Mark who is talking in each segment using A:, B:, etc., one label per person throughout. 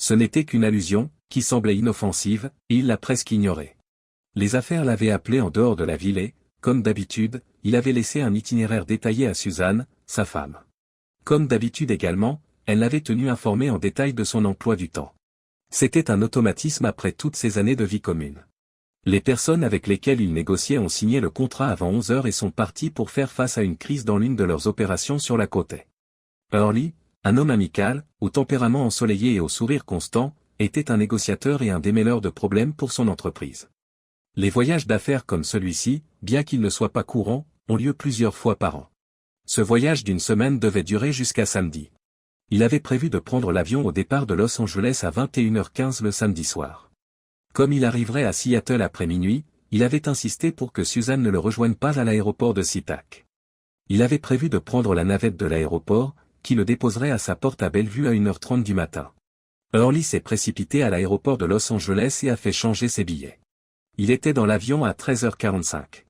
A: Ce n'était qu'une allusion, qui semblait inoffensive, et il l'a presque ignorée. Les affaires l'avaient appelé en dehors de la ville et, comme d'habitude, il avait laissé un itinéraire détaillé à Suzanne, sa femme. Comme d'habitude également, elle l'avait tenu informé en détail de son emploi du temps. C'était un automatisme après toutes ces années de vie commune. Les personnes avec lesquelles il négociait ont signé le contrat avant 11 heures et sont parties pour faire face à une crise dans l'une de leurs opérations sur la côte. Hurley, un homme amical, au tempérament ensoleillé et au sourire constant, était un négociateur et un démêleur de problèmes pour son entreprise. Les voyages d'affaires comme celui-ci, bien qu'ils ne soient pas courants, ont lieu plusieurs fois par an. Ce voyage d'une semaine devait durer jusqu'à samedi. Il avait prévu de prendre l'avion au départ de Los Angeles à 21h15 le samedi soir. Comme il arriverait à Seattle après minuit, il avait insisté pour que Suzanne ne le rejoigne pas à l'aéroport de SeaTac. Il avait prévu de prendre la navette de l'aéroport, qui le déposerait à sa porte à Bellevue à 1h30 du matin. Hurley s'est précipité à l'aéroport de Los Angeles et a fait changer ses billets. Il était dans l'avion à 13h45.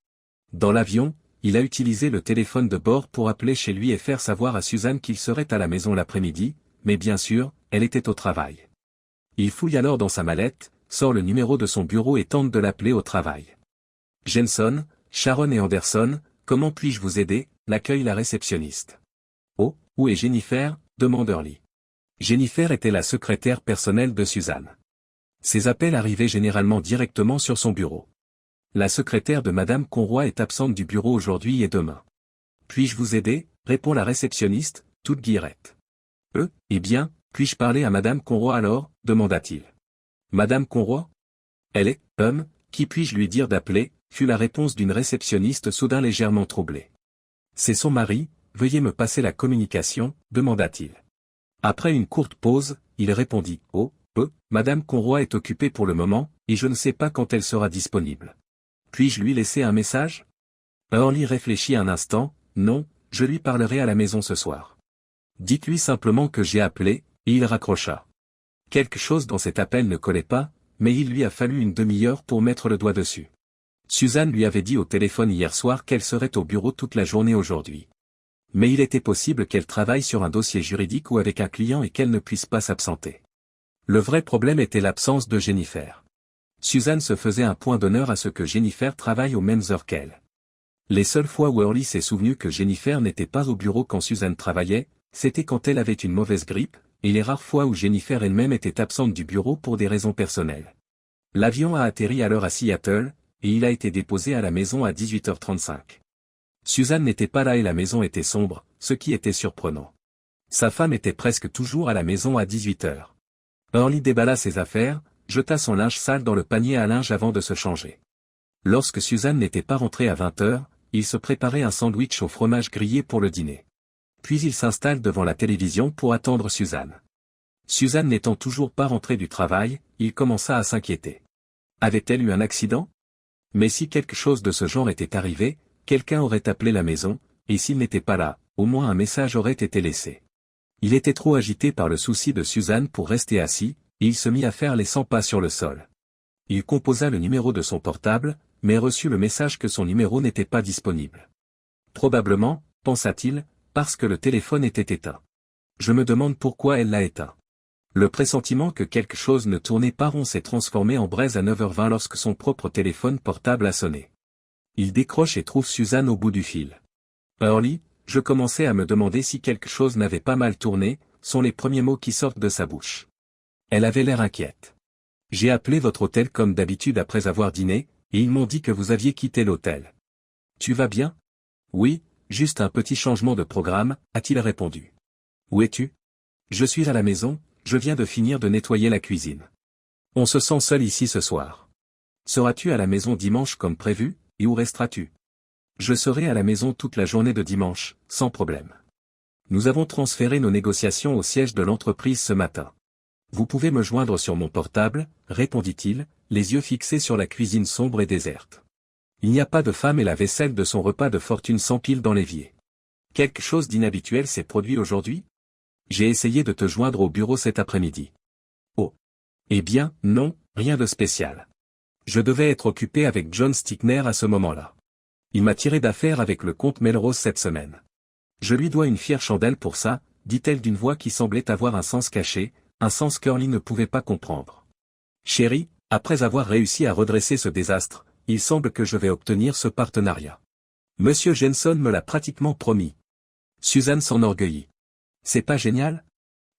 A: Dans l'avion, il a utilisé le téléphone de bord pour appeler chez lui et faire savoir à Suzanne qu'il serait à la maison l'après-midi, mais bien sûr, elle était au travail. Il fouille alors dans sa mallette, sort le numéro de son bureau et tente de l'appeler au travail. Jensen, Sharon et Anderson, comment puis-je vous aider, l'accueille la réceptionniste. Oh, où est Jennifer, demande Hurley. Jennifer était la secrétaire personnelle de Suzanne. Ses appels arrivaient généralement directement sur son bureau. La secrétaire de Madame Conroy est absente du bureau aujourd'hui et demain. Puis-je vous aider, répond la réceptionniste, toute guillerette. Eh bien, puis-je parler à Madame Conroy alors, demanda-t-il. Madame Conroy? Elle est, qui puis-je lui dire d'appeler, fut la réponse d'une réceptionniste soudain légèrement troublée. C'est son mari, veuillez me passer la communication, demanda-t-il. Après une courte pause, il répondit, Madame Conroy est occupée pour le moment, et je ne sais pas quand elle sera disponible. Puis-je lui laisser un message? Hurley réfléchit un instant, non, je lui parlerai à la maison ce soir. Dites-lui simplement que j'ai appelé, et il raccrocha. Quelque chose dans cet appel ne collait pas, mais il lui a fallu une demi-heure pour mettre le doigt dessus. Suzanne lui avait dit au téléphone hier soir qu'elle serait au bureau toute la journée aujourd'hui. Mais il était possible qu'elle travaille sur un dossier juridique ou avec un client et qu'elle ne puisse pas s'absenter. Le vrai problème était l'absence de Jennifer. Suzanne se faisait un point d'honneur à ce que Jennifer travaille aux mêmes heures qu'elle. Les seules fois où Hurley s'est souvenu que Jennifer n'était pas au bureau quand Suzanne travaillait, c'était quand elle avait une mauvaise grippe, et les rares fois où Jennifer elle-même était absente du bureau pour des raisons personnelles. L'avion a atterri alors à Seattle, et il a été déposé à la maison à 18h35. Suzanne n'était pas là et la maison était sombre, ce qui était surprenant. Sa femme était presque toujours à la maison à 18h. Hurley déballa ses affaires, jeta son linge sale dans le panier à linge avant de se changer. Lorsque Suzanne n'était pas rentrée à 20h, il se préparait un sandwich au fromage grillé pour le dîner. Puis il s'installe devant la télévision pour attendre Suzanne. Suzanne n'étant toujours pas rentrée du travail, il commença à s'inquiéter. Avait-elle eu un accident? Mais si quelque chose de ce genre était arrivé, quelqu'un aurait appelé la maison, et s'il n'était pas là, au moins un message aurait été laissé. Il était trop agité par le souci de Suzanne pour rester assis, et il se mit à faire les 100 pas sur le sol. Il composa le numéro de son portable, mais reçut le message que son numéro n'était pas disponible. Probablement, pensa-t-il, parce que le téléphone était éteint. Je me demande pourquoi elle l'a éteint. Le pressentiment que quelque chose ne tournait pas rond s'est transformé en braise à 9h20 lorsque son propre téléphone portable a sonné. Il décroche et trouve Suzanne au bout du fil. Hurley, je commençais à me demander si quelque chose n'avait pas mal tourné, sont les premiers mots qui sortent de sa bouche. Elle avait l'air inquiète. J'ai appelé votre hôtel comme d'habitude après avoir dîné, et ils m'ont dit que vous aviez quitté l'hôtel. Tu vas bien? Oui, juste un petit changement de programme, a-t-il répondu. Où es-tu? Je suis à la maison, je viens de finir de nettoyer la cuisine. On se sent seul ici ce soir. Seras-tu à la maison dimanche comme prévu, et où resteras-tu? Je serai à la maison toute la journée de dimanche, sans problème. Nous avons transféré nos négociations au siège de l'entreprise ce matin. Vous pouvez me joindre sur mon portable, répondit-il, les yeux fixés sur la cuisine sombre et déserte. Il n'y a pas de femme et la vaisselle de son repas de fortune s'empile dans l'évier. Quelque chose d'inhabituel s'est produit aujourd'hui? J'ai essayé de te joindre au bureau cet après-midi. Oh. Eh bien, non, rien de spécial. Je devais être occupé avec John Stickner à ce moment-là. Il m'a tiré d'affaire avec le comte Melrose cette semaine. Je lui dois une fière chandelle pour ça, dit-elle d'une voix qui semblait avoir un sens caché, un sens qu'Early ne pouvait pas comprendre. Chérie, après avoir réussi à redresser ce désastre, il semble que je vais obtenir ce partenariat. Monsieur Jensen me l'a pratiquement promis. Suzanne s'enorgueillit. C'est pas génial?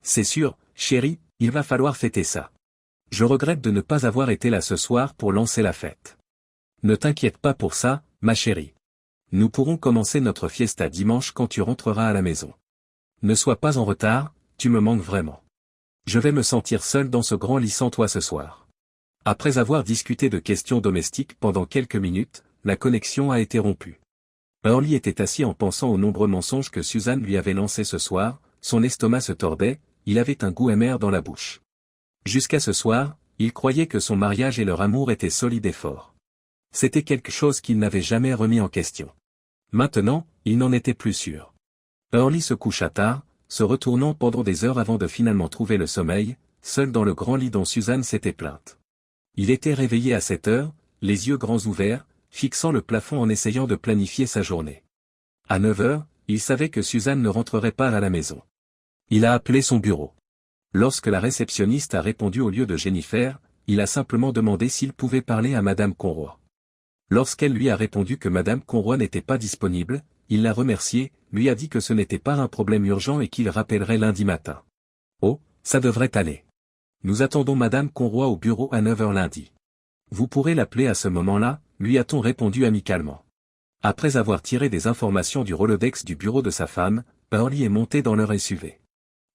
A: C'est sûr, chérie, il va falloir fêter ça. Je regrette de ne pas avoir été là ce soir pour lancer la fête. Ne t'inquiète pas pour ça, ma chérie. Nous pourrons commencer notre fiesta dimanche quand tu rentreras à la maison. Ne sois pas en retard, tu me manques vraiment. Je vais me sentir seul dans ce grand lit sans toi ce soir. Après avoir discuté de questions domestiques pendant quelques minutes, la connexion a été rompue. Early était assis en pensant aux nombreux mensonges que Suzanne lui avait lancés ce soir, son estomac se tordait, il avait un goût amer dans la bouche. Jusqu'à ce soir, il croyait que son mariage et leur amour étaient solides et forts. C'était quelque chose qu'il n'avait jamais remis en question. Maintenant, il n'en était plus sûr. Early se coucha tard, se retournant pendant des heures avant de finalement trouver le sommeil, seul dans le grand lit dont Suzanne s'était plainte. Il était réveillé à 7 heures, les yeux grands ouverts, fixant le plafond en essayant de planifier sa journée. À 9 heures, il savait que Suzanne ne rentrerait pas à la maison. Il a appelé son bureau. Lorsque la réceptionniste a répondu au lieu de Jennifer, il a simplement demandé s'il pouvait parler à Madame Conroy. Lorsqu'elle lui a répondu que Madame Conroy n'était pas disponible, il l'a remerciée, lui a dit que ce n'était pas un problème urgent et qu'il rappellerait lundi matin. Oh, ça devrait aller. Nous attendons Madame Conroy au bureau à 9 heures lundi. Vous pourrez l'appeler à ce moment-là, lui a-t-on répondu amicalement. Après avoir tiré des informations du Rolodex du bureau de sa femme, Early est monté dans leur SUV.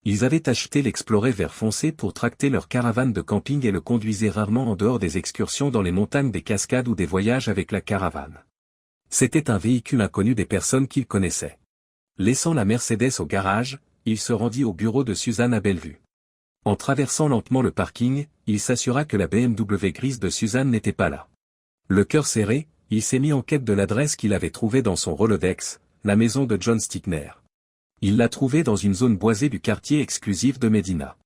A: Ils avaient acheté l'Explorer vert foncé pour tracter leur caravane de camping et le conduisaient rarement en dehors des excursions dans les montagnes des Cascades ou des voyages avec la caravane. C'était un véhicule inconnu des personnes qu'il connaissait. Laissant la Mercedes au garage, il se rendit au bureau de Suzanne à Bellevue. En traversant lentement le parking, il s'assura que la BMW grise de Suzanne n'était pas là. Le cœur serré, il s'est mis en quête de l'adresse qu'il avait trouvée dans son Rolodex, la maison de John Stickner. Il l'a trouvée dans une zone boisée du quartier exclusif de Medina.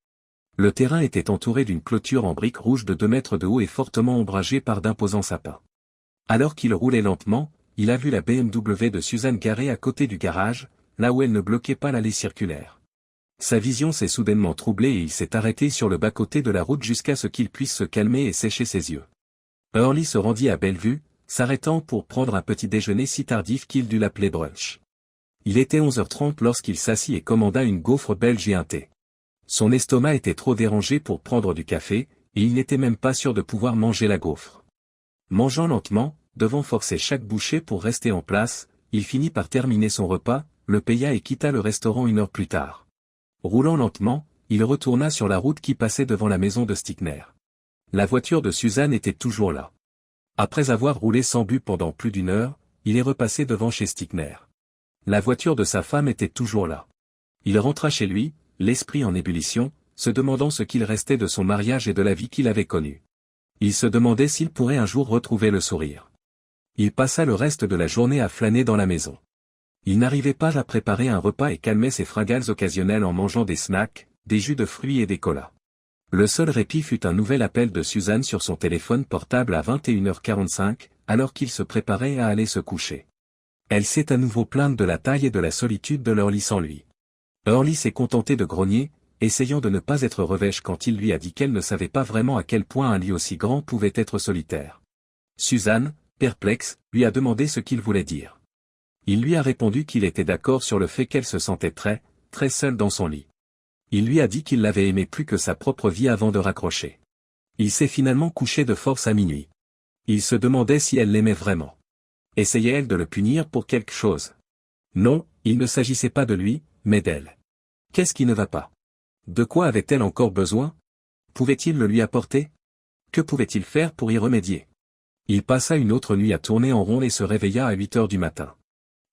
A: Le terrain était entouré d'une clôture en briques rouges de 2 mètres de haut et fortement ombragée par d'imposants sapins. Alors qu'il roulait lentement, il a vu la BMW de Suzanne garée à côté du garage, là où elle ne bloquait pas l'allée circulaire. Sa vision s'est soudainement troublée et il s'est arrêté sur le bas-côté de la route jusqu'à ce qu'il puisse se calmer et sécher ses yeux. Early se rendit à Bellevue, s'arrêtant pour prendre un petit déjeuner si tardif qu'il dut l'appeler brunch. Il était 11h30 lorsqu'il s'assit et commanda une gaufre belge et un thé. Son estomac était trop dérangé pour prendre du café, et il n'était même pas sûr de pouvoir manger la gaufre. Mangeant lentement, devant forcer chaque bouchée pour rester en place, il finit par terminer son repas, le paya et quitta le restaurant 1 heure plus tard. Roulant lentement, il retourna sur la route qui passait devant la maison de Stickner. La voiture de Suzanne était toujours là. Après avoir roulé sans but pendant plus d'1 heure, il est repassé devant chez Stickner. La voiture de sa femme était toujours là. Il rentra chez lui, l'esprit en ébullition, se demandant ce qu'il restait de son mariage et de la vie qu'il avait connue. Il se demandait s'il pourrait un jour retrouver le sourire. Il passa le reste de la journée à flâner dans la maison. Il n'arrivait pas à préparer un repas et calmait ses fringales occasionnelles en mangeant des snacks, des jus de fruits et des colas. Le seul répit fut un nouvel appel de Suzanne sur son téléphone portable à 21h45, alors qu'il se préparait à aller se coucher. Elle s'est à nouveau plainte de la taille et de la solitude de leur lit sans lui. Early s'est contenté de grogner, essayant de ne pas être revêche quand il lui a dit qu'elle ne savait pas vraiment à quel point un lit aussi grand pouvait être solitaire. Suzanne, perplexe, lui a demandé ce qu'il voulait dire. Il lui a répondu qu'il était d'accord sur le fait qu'elle se sentait très, très seule dans son lit. Il lui a dit qu'il l'avait aimée plus que sa propre vie avant de raccrocher. Il s'est finalement couché de force à minuit. Il se demandait si elle l'aimait vraiment. Essayait-elle de le punir pour quelque chose? Non, il ne s'agissait pas de lui, mais d'elle. Qu'est-ce qui ne va pas? De quoi avait-elle encore besoin? Pouvait-il le lui apporter? Que pouvait-il faire pour y remédier? Il passa une autre nuit à tourner en rond et se réveilla à 8 heures du matin.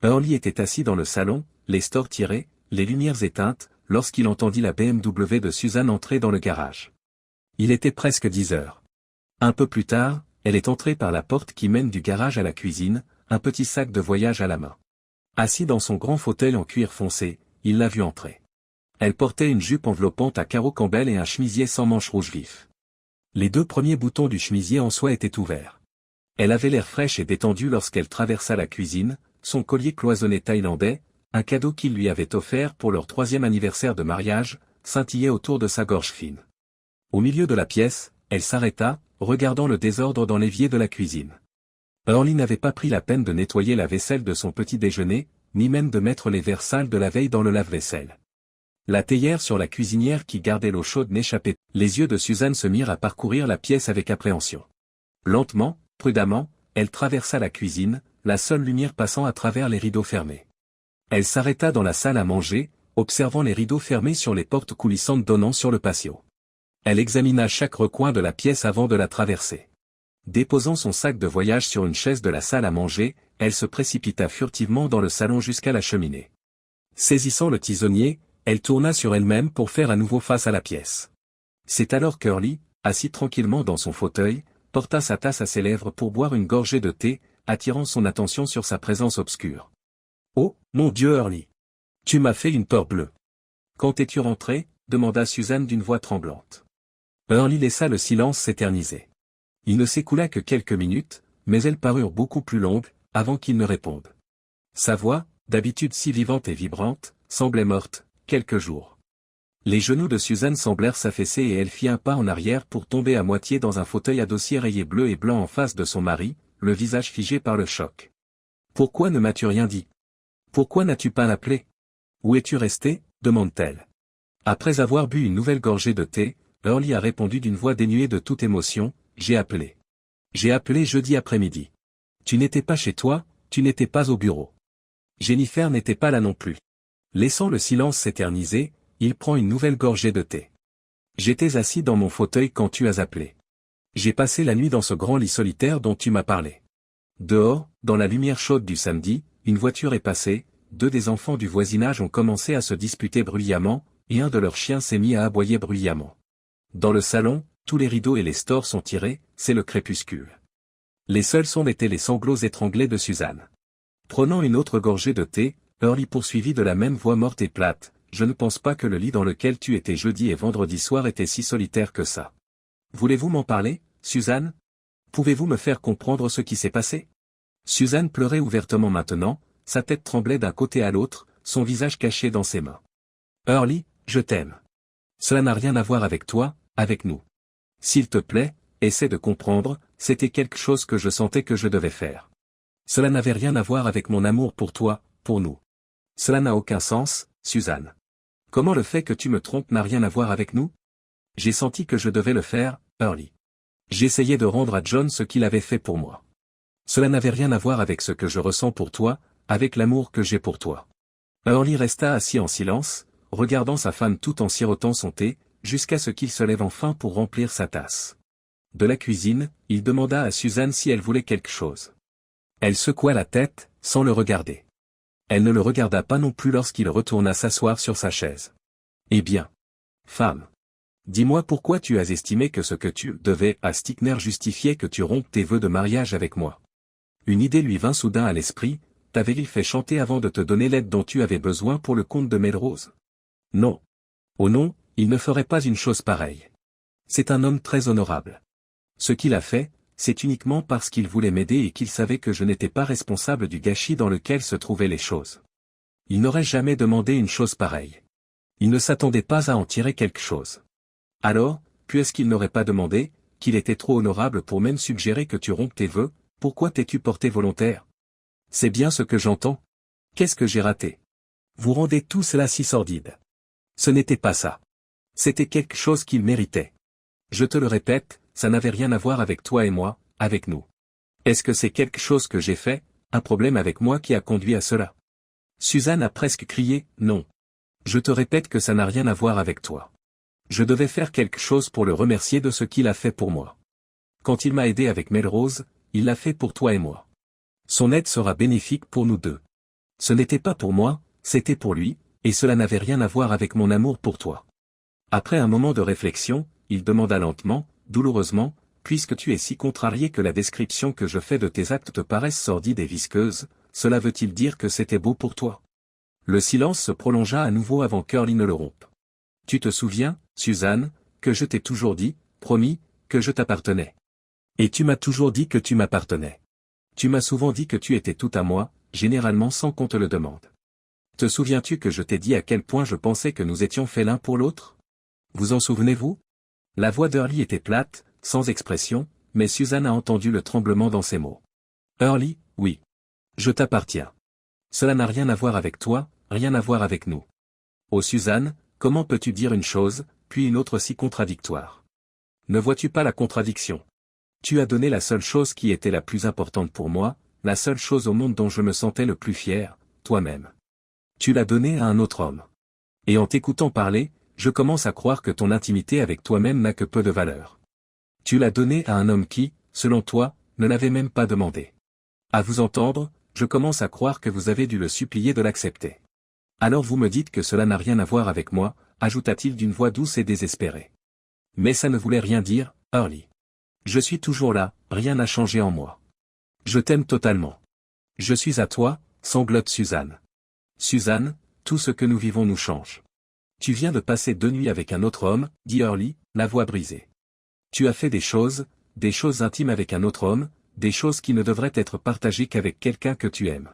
A: Early était assis dans le salon, les stores tirés, les lumières éteintes, lorsqu'il entendit la BMW de Suzanne entrer dans le garage. Il était presque 10 heures. Un peu plus tard, elle est entrée par la porte qui mène du garage à la cuisine, un petit sac de voyage à la main. Assis dans son grand fauteuil en cuir foncé, il l'a vue entrer. Elle portait une jupe enveloppante à carreaux Campbell et un chemisier sans manches rouge vif. Les 2 premiers boutons du chemisier en soie étaient ouverts. Elle avait l'air fraîche et détendue lorsqu'elle traversa la cuisine, son collier cloisonné thaïlandais, un cadeau qu'il lui avait offert pour leur 3e anniversaire de mariage, scintillaient autour de sa gorge fine. Au milieu de la pièce, elle s'arrêta, regardant le désordre dans l'évier de la cuisine. Early n'avait pas pris la peine de nettoyer la vaisselle de son petit déjeuner, ni même de mettre les verres sales de la veille dans le lave-vaisselle. La théière sur la cuisinière qui gardait l'eau chaude n'échappait. Les yeux de Suzanne se mirent à parcourir la pièce avec appréhension. Lentement, prudemment, elle traversa la cuisine, la seule lumière passant à travers les rideaux fermés. Elle s'arrêta dans la salle à manger, observant les rideaux fermés sur les portes coulissantes donnant sur le patio. Elle examina chaque recoin de la pièce avant de la traverser. Déposant son sac de voyage sur une chaise de la salle à manger, elle se précipita furtivement dans le salon jusqu'à la cheminée. Saisissant le tisonnier, elle tourna sur elle-même pour faire à nouveau face à la pièce. C'est alors qu'Early, assis tranquillement dans son fauteuil, porta sa tasse à ses lèvres pour boire une gorgée de thé, attirant son attention sur sa présence obscure. « Oh, mon Dieu Early! Tu m'as fait une peur bleue. Quand es-tu rentré ?» demanda Suzanne d'une voix tremblante. Early laissa le silence s'éterniser. Il ne s'écoula que quelques minutes, mais elles parurent beaucoup plus longues, avant qu'il ne réponde. Sa voix, d'habitude si vivante et vibrante, semblait morte, quelques jours. Les genoux de Suzanne semblèrent s'affaisser et elle fit un pas en arrière pour tomber à moitié dans un fauteuil à dossier rayé bleu et blanc en face de son mari, le visage figé par le choc. « Pourquoi ne m'as-tu rien dit? Pourquoi n'as-tu pas appelé? Où es-tu resté ?» demande-t-elle. Après avoir bu une nouvelle gorgée de thé, Early a répondu d'une voix dénuée de toute émotion, « J'ai appelé. J'ai appelé jeudi après-midi. Tu n'étais pas chez toi, tu n'étais pas au bureau. Jennifer n'était pas là non plus. » Laissant le silence s'éterniser, il prend une nouvelle gorgée de thé. « J'étais assis dans mon fauteuil quand tu as appelé. J'ai passé la nuit dans ce grand lit solitaire dont tu m'as parlé. Dehors, dans la lumière chaude du samedi, une voiture est passée, deux des enfants du voisinage ont commencé à se disputer bruyamment, et un de leurs chiens s'est mis à aboyer bruyamment. Dans le salon, tous les rideaux et les stores sont tirés, c'est le crépuscule. Les seuls sons étaient les sanglots étranglés de Suzanne. » Prenant une autre gorgée de thé, Early poursuivit de la même voix morte et plate, « Je ne pense pas que le lit dans lequel tu étais jeudi et vendredi soir était si solitaire que ça. Voulez-vous m'en parler, Suzanne? Pouvez-vous me faire comprendre ce qui s'est passé ?» Suzanne pleurait ouvertement maintenant, sa tête tremblait d'un côté à l'autre, son visage caché dans ses mains. « Early, je t'aime. Cela n'a rien à voir avec toi, avec nous. S'il te plaît, essaie de comprendre, c'était quelque chose que je sentais que je devais faire. Cela n'avait rien à voir avec mon amour pour toi, pour nous. Cela n'a aucun sens, Suzanne. Comment le fait que tu me trompes n'a rien à voir avec nous? J'ai senti que je devais le faire, Early. J'essayais de rendre à John ce qu'il avait fait pour moi. Cela n'avait rien à voir avec ce que je ressens pour toi, avec l'amour que j'ai pour toi. » Early resta assis en silence, regardant sa femme tout en sirotant son thé, jusqu'à ce qu'il se lève enfin pour remplir sa tasse. De la cuisine, il demanda à Suzanne si elle voulait quelque chose. Elle secoua la tête, sans le regarder. Elle ne le regarda pas non plus lorsqu'il retourna s'asseoir sur sa chaise. « Eh bien, femme. Dis-moi pourquoi tu as estimé que ce que tu devais à Stickner justifiait que tu rompes tes vœux de mariage avec moi. » Une idée lui vint soudain à l'esprit, « T'avais-il fait chanter avant de te donner l'aide dont tu avais besoin pour le comte de Melrose? » Non. Oh non, il ne ferait pas une chose pareille. C'est un homme très honorable. Ce qu'il a fait, c'est uniquement parce qu'il voulait m'aider et qu'il savait que je n'étais pas responsable du gâchis dans lequel se trouvaient les choses. Il n'aurait jamais demandé une chose pareille. Il ne s'attendait pas à en tirer quelque chose. Alors, puisqu'il n'aurait pas demandé, qu'il était trop honorable pour même suggérer que tu rompes tes vœux, pourquoi t'es-tu porté volontaire? C'est bien ce que j'entends. Qu'est-ce que j'ai raté? Vous rendez tout cela si sordide. Ce n'était pas ça. C'était quelque chose qu'il méritait. Je te le répète, ça n'avait rien à voir avec toi et moi, avec nous. Est-ce que c'est quelque chose que j'ai fait, un problème avec moi qui a conduit à cela? Suzanne a presque crié, non. Je te répète que ça n'a rien à voir avec toi. Je devais faire quelque chose pour le remercier de ce qu'il a fait pour moi. Quand il m'a aidé avec Melrose, il l'a fait pour toi et moi. Son aide sera bénéfique pour nous deux. Ce n'était pas pour moi, c'était pour lui, et cela n'avait rien à voir avec mon amour pour toi. Après un moment de réflexion, il demanda lentement, douloureusement, puisque tu es si contrarié que la description que je fais de tes actes te paraisse sordide et visqueuse, cela veut-il dire que c'était beau pour toi? Le silence se prolongea à nouveau avant qu'Early ne le rompe. Tu te souviens, Suzanne, que je t'ai toujours dit, promis, que je t'appartenais. Et tu m'as toujours dit que tu m'appartenais. Tu m'as souvent dit que tu étais tout à moi, généralement sans qu'on te le demande. Te souviens-tu que je t'ai dit à quel point je pensais que nous étions faits l'un pour l'autre? Vous en souvenez-vous? La voix d'Hurley était plate, sans expression, mais Suzanne a entendu le tremblement dans ses mots. Hurley, oui. Je t'appartiens. Cela n'a rien à voir avec toi, rien à voir avec nous. Oh Suzanne, comment peux-tu dire une chose, puis une autre si contradictoire? Ne vois-tu pas la contradiction? Tu as donné la seule chose qui était la plus importante pour moi, la seule chose au monde dont je me sentais le plus fier, toi-même. Tu l'as donnée à un autre homme. Et en t'écoutant parler, je commence à croire que ton intimité avec toi-même n'a que peu de valeur. Tu l'as donnée à un homme qui, selon toi, ne l'avait même pas demandé. À vous entendre, je commence à croire que vous avez dû le supplier de l'accepter. Alors vous me dites que cela n'a rien à voir avec moi, ajouta-t-il d'une voix douce et désespérée. Mais ça ne voulait rien dire, Hurley. Je suis toujours là, rien n'a changé en moi. Je t'aime totalement. Je suis à toi, sanglote Suzanne. Suzanne, tout ce que nous vivons nous change. Tu viens de passer 2 nuits avec un autre homme, dit Hurley, la voix brisée. Tu as fait des choses intimes avec un autre homme, des choses qui ne devraient être partagées qu'avec quelqu'un que tu aimes.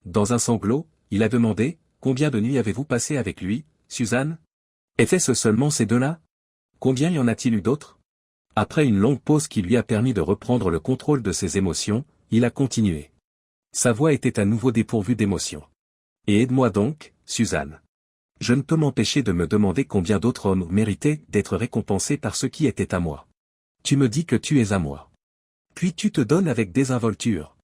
A: Dans un sanglot, il a demandé, combien de nuits avez-vous passé avec lui, Suzanne? Était-ce seulement ces 2-là? Combien y en a-t-il eu d'autres? Après une longue pause qui lui a permis de reprendre le contrôle de ses émotions, il a continué. Sa voix était à nouveau dépourvue d'émotion. Et aide-moi donc, Suzanne. Je ne peux m'empêcher de me demander combien d'autres hommes méritaient d'être récompensés par ce qui était à moi. Tu me dis que tu es à moi. Puis tu te donnes avec désinvolture.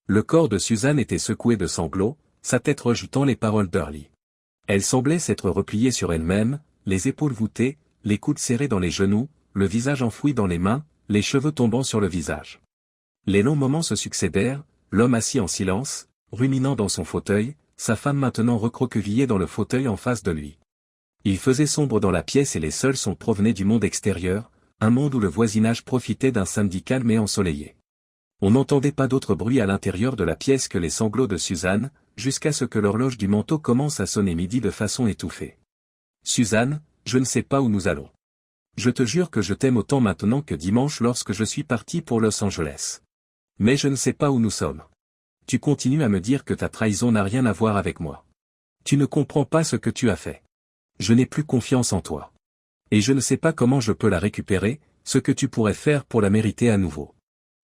A: Le corps de Suzanne était secoué de sanglots, sa tête rejetant les paroles d'Hurley. Elle semblait s'être repliée sur elle-même, les épaules voûtées, les coudes serrés dans les genoux, le visage enfoui dans les mains, les cheveux tombant sur le visage. Les longs moments se succédèrent, l'homme assis en silence, ruminant dans son fauteuil, sa femme maintenant recroquevillée dans le fauteuil en face de lui. Il faisait sombre dans la pièce et les seuls sons provenaient du monde extérieur, un monde où le voisinage profitait d'un samedi calme et ensoleillé. On n'entendait pas d'autre bruit à l'intérieur de la pièce que les sanglots de Suzanne, jusqu'à ce que l'horloge du manteau commence à sonner midi de façon étouffée. Suzanne, je ne sais pas où nous allons. Je te jure que je t'aime autant maintenant que dimanche lorsque je suis parti pour Los Angeles. Mais je ne sais pas où nous sommes. Tu continues à me dire que ta trahison n'a rien à voir avec moi. Tu ne comprends pas ce que tu as fait. Je n'ai plus confiance en toi. Et je ne sais pas comment je peux la récupérer, ce que tu pourrais faire pour la mériter à nouveau.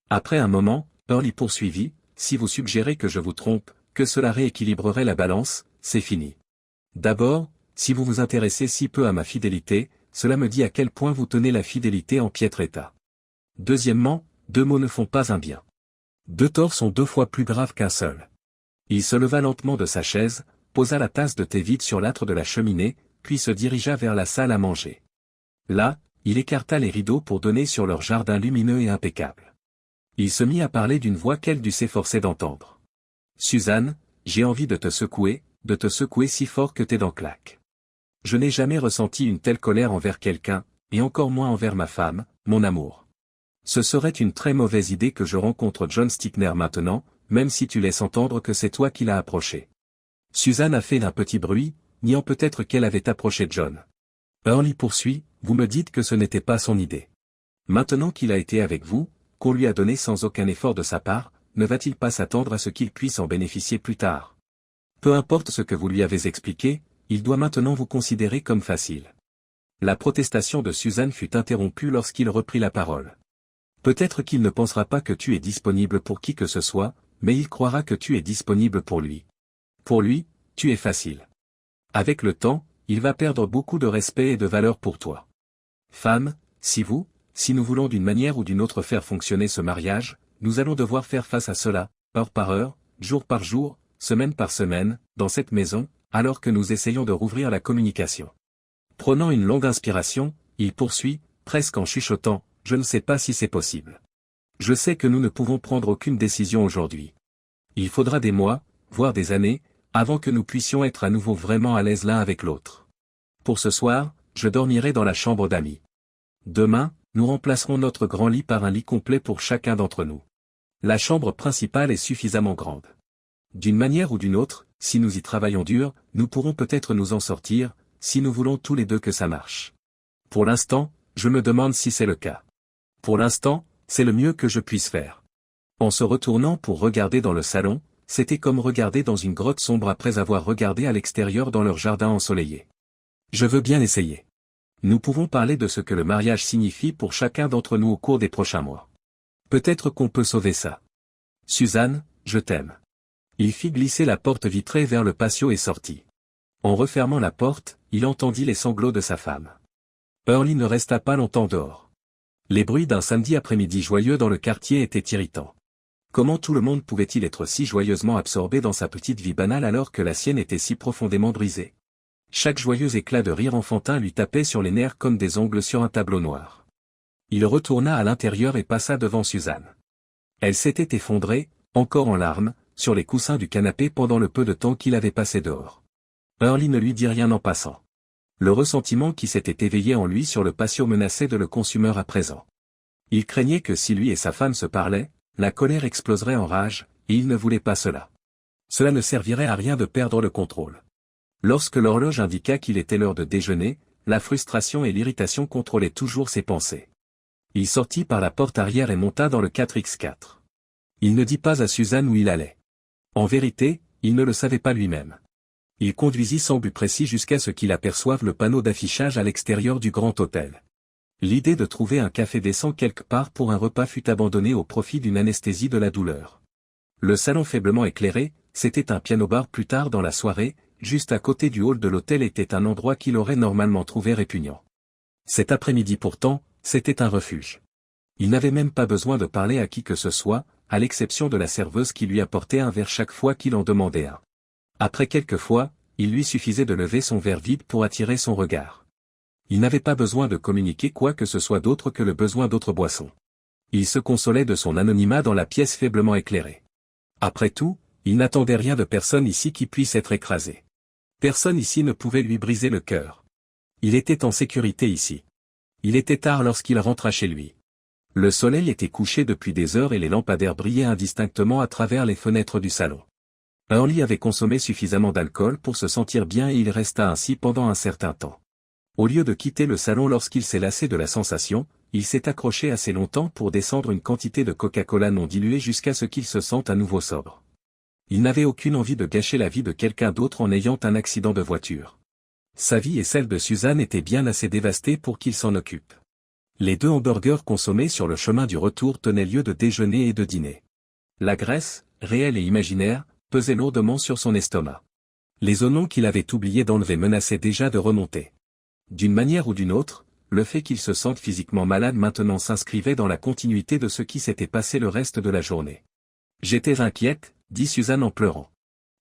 A: Après un moment, Hurley poursuivit, si vous suggérez que je vous trompe, que cela rééquilibrerait la balance, c'est fini. D'abord, si vous vous intéressez si peu à ma fidélité, cela me dit à quel point vous tenez la fidélité en piètre état. Deuxièmement, 2 mots ne font pas un bien. 2 torts sont 2 fois plus graves qu'un seul. Il se leva lentement de sa chaise, posa la tasse de thé vide sur l'âtre de la cheminée, puis se dirigea vers la salle à manger. Là, il écarta les rideaux pour donner sur leur jardin lumineux et impeccable. Il se mit à parler d'une voix qu'elle dut s'efforcer d'entendre. Suzanne, j'ai envie de te secouer si fort que tes dents claquent. Je n'ai jamais ressenti une telle colère envers quelqu'un, et encore moins envers ma femme, mon amour. Ce serait une très mauvaise idée que je rencontre John Stickner maintenant, même si tu laisses entendre que c'est toi qui l'as approché. Suzanne a fait un petit bruit, niant peut-être qu'elle avait approché John. Hurley poursuit, vous me dites que ce n'était pas son idée. Maintenant qu'il a été avec vous, qu'on lui a donné sans aucun effort de sa part, ne va-t-il pas s'attendre à ce qu'il puisse en bénéficier plus tard? Peu importe ce que vous lui avez expliqué, il doit maintenant vous considérer comme facile. La protestation de Suzanne fut interrompue lorsqu'il reprit la parole. Peut-être qu'il ne pensera pas que tu es disponible pour qui que ce soit, mais il croira que tu es disponible pour lui. Pour lui, tu es facile. Avec le temps, il va perdre beaucoup de respect et de valeur pour toi. Femme, si nous voulons d'une manière ou d'une autre faire fonctionner ce mariage, nous allons devoir faire face à cela, heure par heure, jour par jour, semaine par semaine, dans cette maison, alors que nous essayons de rouvrir la communication. Prenant une longue inspiration, il poursuit, presque en chuchotant, je ne sais pas si c'est possible. Je sais que nous ne pouvons prendre aucune décision aujourd'hui. Il faudra des mois, voire des années, avant que nous puissions être à nouveau vraiment à l'aise l'un avec l'autre. Pour ce soir, je dormirai dans la chambre d'amis. Demain, nous remplacerons notre grand lit par un lit complet pour chacun d'entre nous. La chambre principale est suffisamment grande. D'une manière ou d'une autre, si nous y travaillons dur, nous pourrons peut-être nous en sortir, si nous voulons tous les deux que ça marche. Pour l'instant, je me demande si c'est le cas. Pour l'instant, c'est le mieux que je puisse faire. En se retournant pour regarder dans le salon, c'était comme regarder dans une grotte sombre après avoir regardé à l'extérieur dans leur jardin ensoleillé. Je veux bien essayer. Nous pouvons parler de ce que le mariage signifie pour chacun d'entre nous au cours des prochains mois. Peut-être qu'on peut sauver ça. Suzanne, je t'aime. Il fit glisser la porte vitrée vers le patio et sortit. En refermant la porte, il entendit les sanglots de sa femme. Early ne resta pas longtemps dehors. Les bruits d'un samedi après-midi joyeux dans le quartier étaient irritants. Comment tout le monde pouvait-il être si joyeusement absorbé dans sa petite vie banale alors que la sienne était si profondément brisée? Chaque joyeux éclat de rire enfantin lui tapait sur les nerfs comme des ongles sur un tableau noir. Il retourna à l'intérieur et passa devant Suzanne. Elle s'était effondrée, encore en larmes, sur les coussins du canapé pendant le peu de temps qu'il avait passé dehors. Early ne lui dit rien en passant. Le ressentiment qui s'était éveillé en lui sur le patio menaçait de le consumer à présent. Il craignait que si lui et sa femme se parlaient, la colère exploserait en rage, et il ne voulait pas cela. Cela ne servirait à rien de perdre le contrôle. Lorsque l'horloge indiqua qu'il était l'heure de déjeuner, la frustration et l'irritation contrôlaient toujours ses pensées. Il sortit par la porte arrière et monta dans le 4x4. Il ne dit pas à Suzanne où il allait. En vérité, il ne le savait pas lui-même. Il conduisit sans but précis jusqu'à ce qu'il aperçoive le panneau d'affichage à l'extérieur du grand hôtel. L'idée de trouver un café décent quelque part pour un repas fut abandonnée au profit d'une anesthésie de la douleur. Le salon faiblement éclairé, c'était un piano-bar plus tard dans la soirée, juste à côté du hall de l'hôtel était un endroit qu'il aurait normalement trouvé répugnant. Cet après-midi pourtant, c'était un refuge. Il n'avait même pas besoin de parler à qui que ce soit, à l'exception de la serveuse qui lui apportait un verre chaque fois qu'il en demandait un. Après quelques fois, il lui suffisait de lever son verre vide pour attirer son regard. Il n'avait pas besoin de communiquer quoi que ce soit d'autre que le besoin d'autres boissons. Il se consolait de son anonymat dans la pièce faiblement éclairée. Après tout, il n'attendait rien de personne ici qui puisse être écrasé. Personne ici ne pouvait lui briser le cœur. Il était en sécurité ici. Il était tard lorsqu'il rentra chez lui. Le soleil était couché depuis des heures et les lampadaires brillaient indistinctement à travers les fenêtres du salon. Early avait consommé suffisamment d'alcool pour se sentir bien et il resta ainsi pendant un certain temps. Au lieu de quitter le salon lorsqu'il s'est lassé de la sensation, il s'est accroché assez longtemps pour descendre une quantité de Coca-Cola non diluée jusqu'à ce qu'il se sente à nouveau sobre. Il n'avait aucune envie de gâcher la vie de quelqu'un d'autre en ayant un accident de voiture. Sa vie et celle de Suzanne étaient bien assez dévastées pour qu'il s'en occupe. Les 2 hamburgers consommés sur le chemin du retour tenaient lieu de déjeuner et de dîner. La graisse, réelle et imaginaire, pesait lourdement sur son estomac. Les oignons qu'il avait oublié d'enlever menaçaient déjà de remonter. D'une manière ou d'une autre, le fait qu'il se sente physiquement malade maintenant s'inscrivait dans la continuité de ce qui s'était passé le reste de la journée. J'étais inquiète, dit Suzanne en pleurant.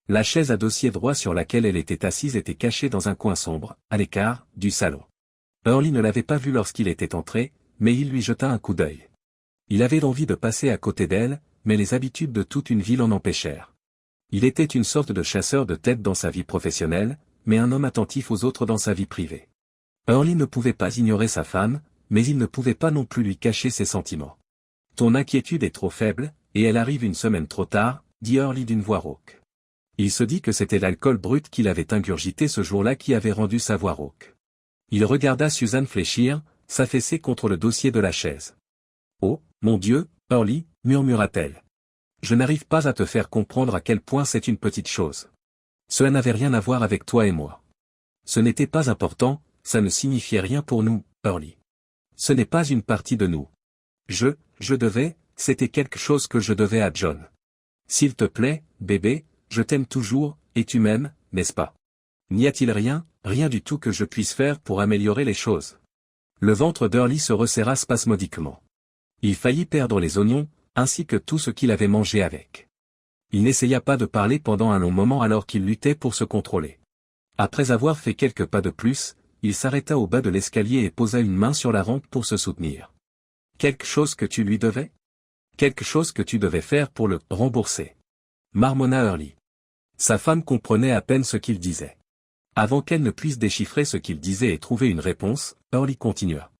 A: La chaise à dossier droit sur laquelle elle était assise était cachée dans un coin sombre, à l'écart, du salon. Early ne l'avait pas vue lorsqu'il était entré, mais il lui jeta un coup d'œil. Il avait envie de passer à côté d'elle, mais les habitudes de toute une ville en empêchèrent. Il était une sorte de chasseur de tête dans sa vie professionnelle, mais un homme attentif aux autres dans sa vie privée. Early ne pouvait pas ignorer sa femme, mais il ne pouvait pas non plus lui cacher ses sentiments. Ton inquiétude est trop faible, et elle arrive une semaine trop tard, dit Early d'une voix rauque. Il se dit que c'était l'alcool brut qu'il avait ingurgité ce jour-là qui avait rendu sa voix rauque. Il regarda Suzanne fléchir, s'affaisser contre le dossier de la chaise. Oh, mon Dieu, Early, murmura-t-elle. Je n'arrive pas à te faire comprendre à quel point c'est une petite chose. Cela n'avait rien à voir avec toi et moi. Ce n'était pas important, ça ne signifiait rien pour nous, Early. Ce n'est pas une partie de nous. Je devais, c'était quelque chose que je devais à John. S'il te plaît, bébé, je t'aime toujours, et tu m'aimes, n'est-ce pas? N'y a-t-il rien, rien du tout que je puisse faire pour améliorer les choses? Le ventre d'Early se resserra spasmodiquement. Il faillit perdre les oignons, ainsi que tout ce qu'il avait mangé avec. Il n'essaya pas de parler pendant un long moment alors qu'il luttait pour se contrôler. Après avoir fait quelques pas de plus, il s'arrêta au bas de l'escalier et posa une main sur la rampe pour se soutenir. Quelque chose que tu lui devais? Quelque chose que tu devais faire pour le rembourser. Marmonna Early. Sa femme comprenait à peine ce qu'il disait. Avant qu'elle ne puisse déchiffrer ce qu'il disait et trouver une réponse, Early continua.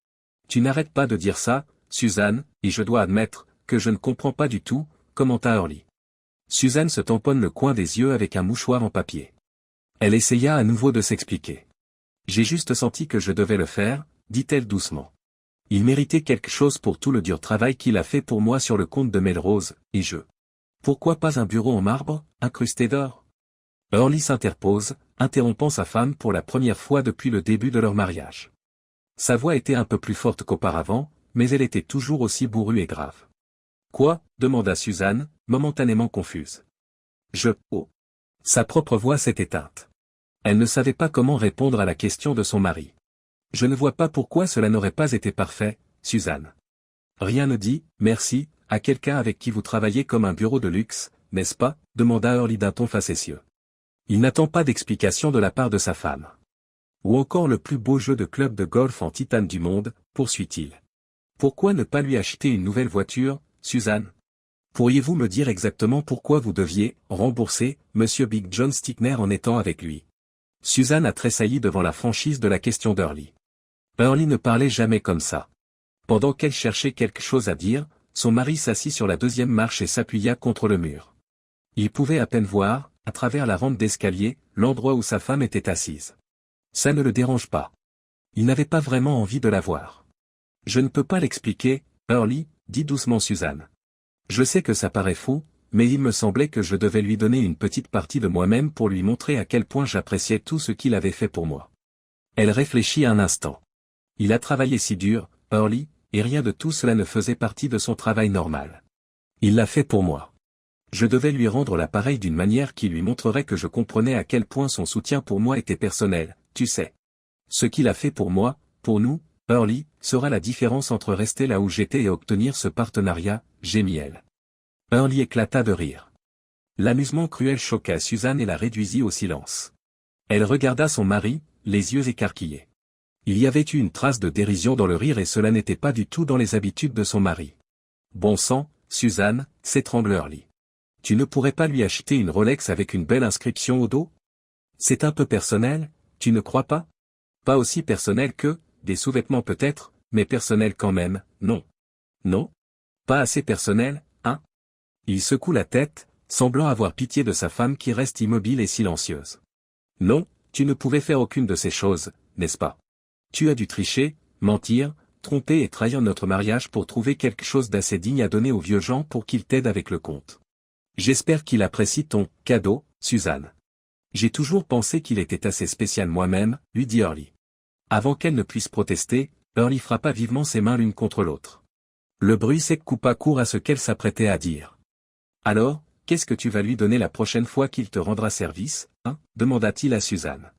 A: Tu n'arrêtes pas de dire ça, Suzanne, et je dois admettre que je ne comprends pas du tout, commenta Early. Suzanne se tamponne le coin des yeux avec un mouchoir en papier. Elle essaya à nouveau de s'expliquer. J'ai juste senti que je devais le faire, dit-elle doucement. Il méritait quelque chose pour tout le dur travail qu'il a fait pour moi sur le compte de Melrose, et je. Pourquoi pas un bureau en marbre, incrusté d'or? Hurley s'interpose, interrompant sa femme pour la première fois depuis le début de leur mariage. Sa voix était un peu plus forte qu'auparavant, mais elle était toujours aussi bourrue et grave. Quoi? Demanda Suzanne, momentanément confuse. Oh. Sa propre voix s'est éteinte. Elle ne savait pas comment répondre à la question de son mari. Je ne vois pas pourquoi cela n'aurait pas été parfait, Suzanne. Rien ne dit, merci, à quelqu'un avec qui vous travaillez comme un bureau de luxe, n'est-ce pas? Demanda Hurley d'un ton facétieux. Il n'attend pas d'explication de la part de sa femme. Ou encore le plus beau jeu de club de golf en titane du monde, poursuit-il. Pourquoi ne pas lui acheter une nouvelle voiture, Suzanne? Pourriez-vous me dire exactement pourquoi vous deviez rembourser Monsieur Big John Stickner en étant avec lui? Suzanne a tressailli devant la franchise de la question d'Hurley. Hurley ne parlait jamais comme ça. Pendant qu'elle cherchait quelque chose à dire, son mari s'assit sur la deuxième marche et s'appuya contre le mur. Il pouvait à peine voir, à travers la rampe d'escalier, l'endroit où sa femme était assise. Ça ne le dérange pas. Il n'avait pas vraiment envie de la voir. Je ne peux pas l'expliquer, Hurley, dit doucement Suzanne. Je sais que ça paraît fou, mais il me semblait que je devais lui donner une petite partie de moi-même pour lui montrer à quel point j'appréciais tout ce qu'il avait fait pour moi. Elle réfléchit un instant. Il a travaillé si dur, Hurley, et rien de tout cela ne faisait partie de son travail normal. Il l'a fait pour moi. Je devais lui rendre l'appareil d'une manière qui lui montrerait que je comprenais à quel point son soutien pour moi était personnel, tu sais. Ce qu'il a fait pour moi, pour nous, Hurley, sera la différence entre rester là où j'étais et obtenir ce partenariat, gémit elle. Hurley éclata de rire. L'amusement cruel choqua Suzanne et la réduisit au silence. Elle regarda son mari, les yeux écarquillés. Il y avait eu une trace de dérision dans le rire et cela n'était pas du tout dans les habitudes de son mari. Bon sang, Suzanne, s'étrangle Hurley. Tu ne pourrais pas lui acheter une Rolex avec une belle inscription au dos? C'est un peu personnel, tu ne crois pas? Pas aussi personnel que, des sous-vêtements peut-être, mais personnel quand même, non. Non? Pas assez personnel, hein? Il secoue la tête, semblant avoir pitié de sa femme qui reste immobile et silencieuse. Non, tu ne pouvais faire aucune de ces choses, n'est-ce pas? Tu as dû tricher, mentir, tromper et trahir notre mariage pour trouver quelque chose d'assez digne à donner au vieux Jean pour qu'il t'aide avec le compte. J'espère qu'il apprécie ton cadeau, Suzanne. J'ai toujours pensé qu'il était assez spécial moi-même, lui dit Hurley. Avant qu'elle ne puisse protester, Hurley frappa vivement ses mains l'une contre l'autre. Le bruit sec coupa court à ce qu'elle s'apprêtait à dire. Alors, qu'est-ce que tu vas lui donner la prochaine fois qu'il te rendra service, hein? Demanda-t-il à Suzanne.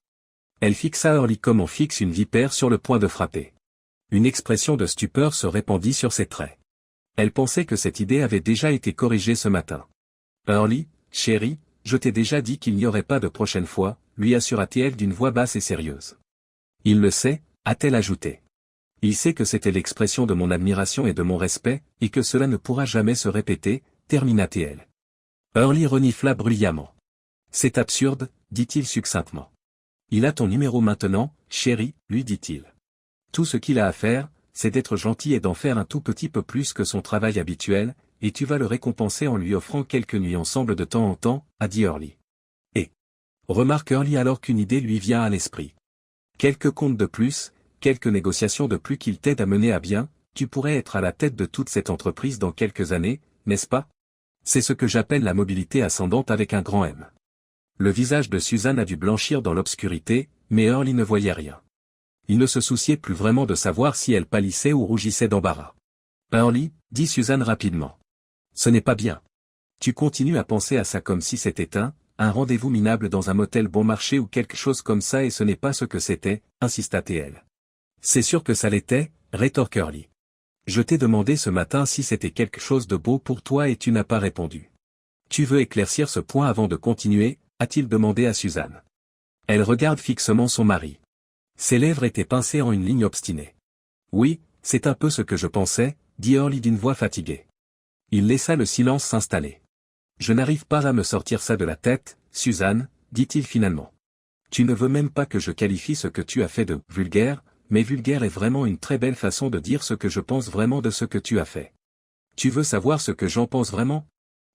A: Elle fixa Hurley comme on fixe une vipère sur le point de frapper. Une expression de stupeur se répandit sur ses traits. Elle pensait que cette idée avait déjà été corrigée ce matin. Hurley, chérie, je t'ai déjà dit qu'il n'y aurait pas de prochaine fois, lui assura-t-elle d'une voix basse et sérieuse. Il le sait, a-t-elle ajouté. Il sait que c'était l'expression de mon admiration et de mon respect, et que cela ne pourra jamais se répéter, termina-t-elle. Hurley renifla bruyamment. C'est absurde, dit-il succinctement. Il a ton numéro maintenant, chérie, lui dit-il. Tout ce qu'il a à faire, c'est d'être gentil et d'en faire un tout petit peu plus que son travail habituel, et tu vas le récompenser en lui offrant quelques nuits ensemble de temps en temps, a dit Hurley. Et remarque Hurley alors qu'une idée lui vient à l'esprit. Quelques comptes de plus, quelques négociations de plus qu'il t'aide à mener à bien, tu pourrais être à la tête de toute cette entreprise dans quelques années, n'est-ce pas? C'est ce que j'appelle la mobilité ascendante avec un grand M. Le visage de Suzanne a dû blanchir dans l'obscurité, mais Hurley ne voyait rien. Il ne se souciait plus vraiment de savoir si elle pâlissait ou rougissait d'embarras. Hurley, dit Suzanne rapidement. Ce n'est pas bien. Tu continues à penser à ça comme si c'était un rendez-vous minable dans un motel bon marché ou quelque chose comme ça et ce n'est pas ce que c'était, insista-t-elle. C'est sûr que ça l'était, rétorqua Hurley. Je t'ai demandé ce matin si c'était quelque chose de beau pour toi et tu n'as pas répondu. Tu veux éclaircir ce point avant de continuer, a-t-il demandé à Suzanne. Elle regarde fixement son mari. Ses lèvres étaient pincées en une ligne obstinée. Oui, c'est un peu ce que je pensais, dit Hurley d'une voix fatiguée. Il laissa le silence s'installer. Je n'arrive pas à me sortir ça de la tête, Suzanne, dit-il finalement. Tu ne veux même pas que je qualifie ce que tu as fait de vulgaire, mais vulgaire est vraiment une très belle façon de dire ce que je pense vraiment de ce que tu as fait. Tu veux savoir ce que j'en pense vraiment?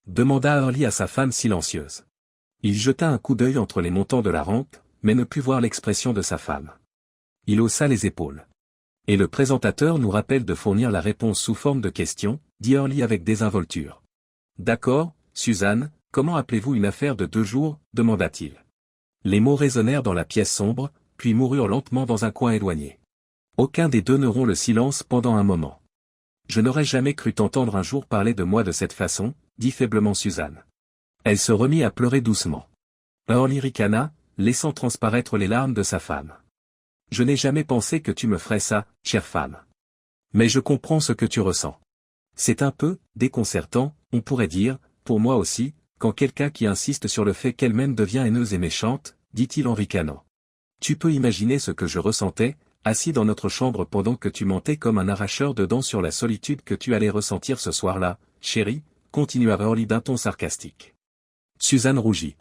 A: Demanda Hurley à sa femme silencieuse. Il jeta un coup d'œil entre les montants de la rampe, mais ne put voir l'expression de sa femme. Il haussa les épaules. Et le présentateur nous rappelle de fournir la réponse sous forme de question, dit Hurley avec désinvolture. D'accord, Suzanne, comment appelez-vous une affaire de 2 jours, demanda-t-il. Les mots résonnèrent dans la pièce sombre, puis moururent lentement dans un coin éloigné. Aucun des deux ne rompt le silence pendant un moment. Je n'aurais jamais cru t'entendre un jour parler de moi de cette façon, dit faiblement Suzanne. Elle se remit à pleurer doucement. Early ricana, laissant transparaître les larmes de sa femme. Je n'ai jamais pensé que tu me ferais ça, chère femme. Mais je comprends ce que tu ressens. C'est un peu déconcertant, on pourrait dire, pour moi aussi, quand quelqu'un qui insiste sur le fait qu'elle-même devient haineuse et méchante, dit-il en ricanant. Tu peux imaginer ce que je ressentais, assis dans notre chambre pendant que tu mentais comme un arracheur de dents sur la solitude que tu allais ressentir ce soir-là, chérie, continua Early d'un ton sarcastique. Suzanne rougit.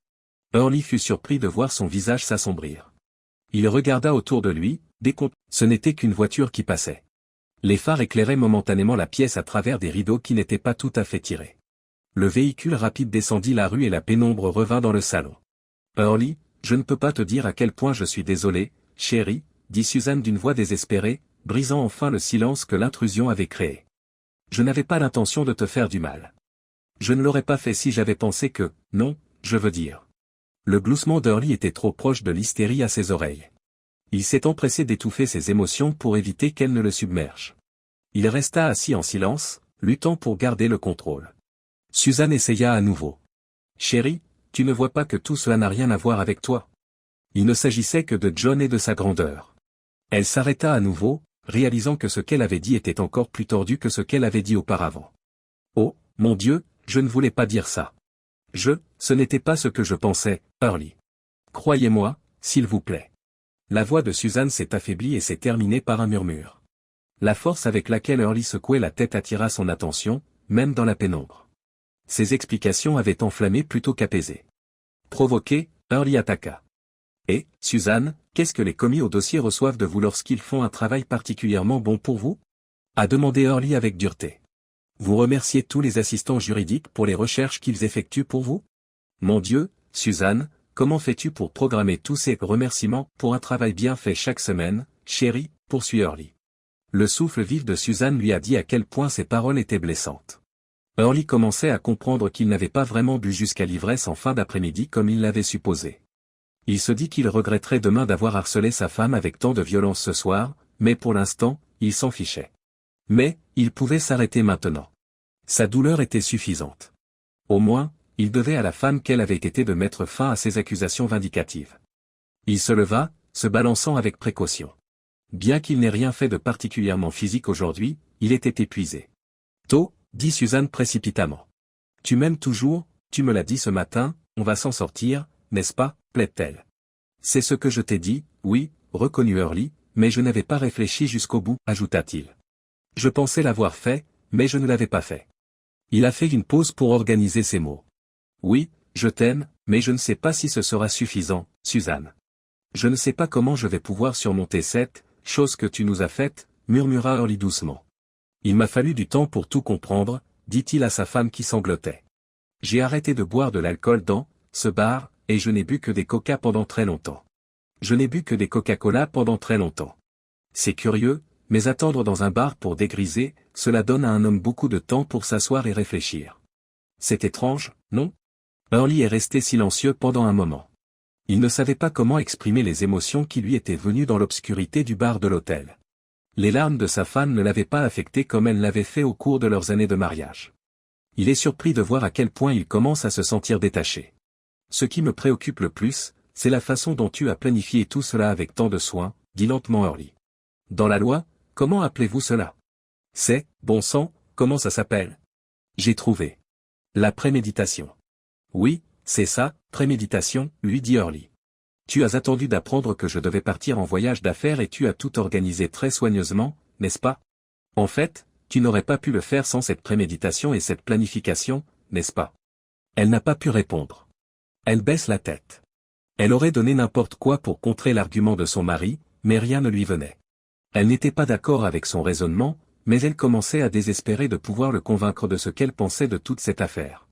A: Early fut surpris de voir son visage s'assombrir. Il regarda autour de lui, ce n'était qu'une voiture qui passait. Les phares éclairaient momentanément la pièce à travers des rideaux qui n'étaient pas tout à fait tirés. Le véhicule rapide descendit la rue et la pénombre revint dans le salon. Early, je ne peux pas te dire à quel point je suis désolé, chérie, dit Suzanne d'une voix désespérée, brisant enfin le silence que l'intrusion avait créé. Je n'avais pas l'intention de te faire du mal. Je ne l'aurais pas fait si j'avais pensé que, non, je veux dire. Le gloussement d'Early était trop proche de l'hystérie à ses oreilles. Il s'est empressé d'étouffer ses émotions pour éviter qu'elles ne le submergent. Il resta assis en silence, luttant pour garder le contrôle. Suzanne essaya à nouveau. Chérie, tu ne vois pas que tout cela n'a rien à voir avec toi. Il ne s'agissait que de John et de sa grandeur. Elle s'arrêta à nouveau, réalisant que ce qu'elle avait dit était encore plus tordu que ce qu'elle avait dit auparavant. Oh, mon Dieu, je ne voulais pas dire ça. Ce n'était pas ce que je pensais, Early. Croyez-moi, s'il vous plaît. La voix de Suzanne s'est affaiblie et s'est terminée par un murmure. La force avec laquelle Early secouait la tête attira son attention, même dans la pénombre. Ses explications avaient enflammé plutôt qu'apaisé. Provoqué, Early attaqua. Et, Suzanne, qu'est-ce que les commis au dossier reçoivent de vous lorsqu'ils font un travail particulièrement bon pour vous? A demandé Early avec dureté. Vous remerciez tous les assistants juridiques pour les recherches qu'ils effectuent pour vous? Mon Dieu, Suzanne, comment fais-tu pour programmer tous ces remerciements pour un travail bien fait chaque semaine, chérie, poursuit Early. Le souffle vif de Suzanne lui a dit à quel point ses paroles étaient blessantes. Early commençait à comprendre qu'il n'avait pas vraiment bu jusqu'à l'ivresse en fin d'après-midi comme il l'avait supposé. Il se dit qu'il regretterait demain d'avoir harcelé sa femme avec tant de violence ce soir, mais pour l'instant, il s'en fichait. Mais, il pouvait s'arrêter maintenant. Sa douleur était suffisante. Au moins, il devait à la femme qu'elle avait été de mettre fin à ses accusations vindicatives. Il se leva, se balançant avec précaution. Bien qu'il n'ait rien fait de particulièrement physique aujourd'hui, il était épuisé. Tôt, dit Suzanne précipitamment. Tu m'aimes toujours, tu me l'as dit ce matin, on va s'en sortir, n'est-ce pas, plaide-t-elle. C'est ce que je t'ai dit, oui, reconnut Early, mais je n'avais pas réfléchi jusqu'au bout, ajouta-t-il. Je pensais l'avoir fait, mais je ne l'avais pas fait. Il a fait une pause pour organiser ses mots. Oui, je t'aime, mais je ne sais pas si ce sera suffisant, Suzanne. Je ne sais pas comment je vais pouvoir surmonter cette chose que tu nous as faite, murmura Early doucement. Il m'a fallu du temps pour tout comprendre, dit-il à sa femme qui sanglotait. J'ai arrêté de boire de l'alcool dans ce bar, et je n'ai bu que des coca pendant très longtemps. Je n'ai bu que des Coca-Cola pendant très longtemps. C'est curieux, mais attendre dans un bar pour dégriser, cela donne à un homme beaucoup de temps pour s'asseoir et réfléchir. C'est étrange, non? Early est resté silencieux pendant un moment. Il ne savait pas comment exprimer les émotions qui lui étaient venues dans l'obscurité du bar de l'hôtel. Les larmes de sa femme ne l'avaient pas affecté comme elles l'avaient fait au cours de leurs années de mariage. Il est surpris de voir à quel point il commence à se sentir détaché. Ce qui me préoccupe le plus, c'est la façon dont tu as planifié tout cela avec tant de soin, dit lentement Early. Dans la loi, comment appelez-vous cela? C'est, bon sang, comment ça s'appelle? J'ai trouvé. La préméditation. Oui, c'est ça, préméditation, lui dit Early. Tu as attendu d'apprendre que je devais partir en voyage d'affaires et tu as tout organisé très soigneusement, n'est-ce pas? En fait, tu n'aurais pas pu le faire sans cette préméditation et cette planification, n'est-ce pas? Elle n'a pas pu répondre. Elle baisse la tête. Elle aurait donné n'importe quoi pour contrer l'argument de son mari, mais rien ne lui venait. Elle n'était pas d'accord avec son raisonnement, mais elle commençait à désespérer de pouvoir le convaincre de ce qu'elle pensait de toute cette affaire.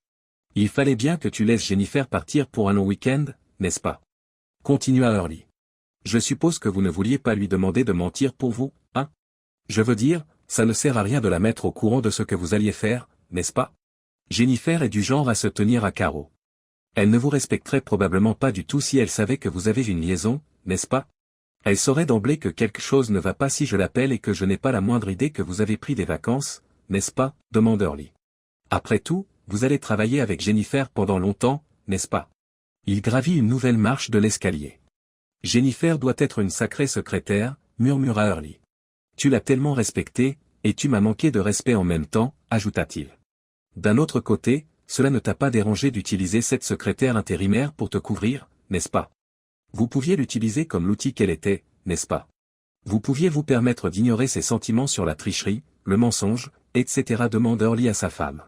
A: Il fallait bien que tu laisses Jennifer partir pour un long week-end, n'est-ce pas? Continua Early. Je suppose que vous ne vouliez pas lui demander de mentir pour vous, hein? Je veux dire, ça ne sert à rien de la mettre au courant de ce que vous alliez faire, n'est-ce pas? Jennifer est du genre à se tenir à carreau. Elle ne vous respecterait probablement pas du tout si elle savait que vous avez une liaison, n'est-ce pas? Elle saurait d'emblée que quelque chose ne va pas si je l'appelle et que je n'ai pas la moindre idée que vous avez pris des vacances, n'est-ce pas? Demande Hurley. Après tout, vous allez travailler avec Jennifer pendant longtemps, n'est-ce pas? Il gravit une nouvelle marche de l'escalier. Jennifer doit être une sacrée secrétaire, murmura Hurley. Tu l'as tellement respectée, et tu m'as manqué de respect en même temps, ajouta-t-il. D'un autre côté, cela ne t'a pas dérangé d'utiliser cette secrétaire intérimaire pour te couvrir, n'est-ce pas? Vous pouviez l'utiliser comme l'outil qu'elle était, n'est-ce pas? Vous pouviez vous permettre d'ignorer ses sentiments sur la tricherie, le mensonge, etc. demande Hurley à sa femme.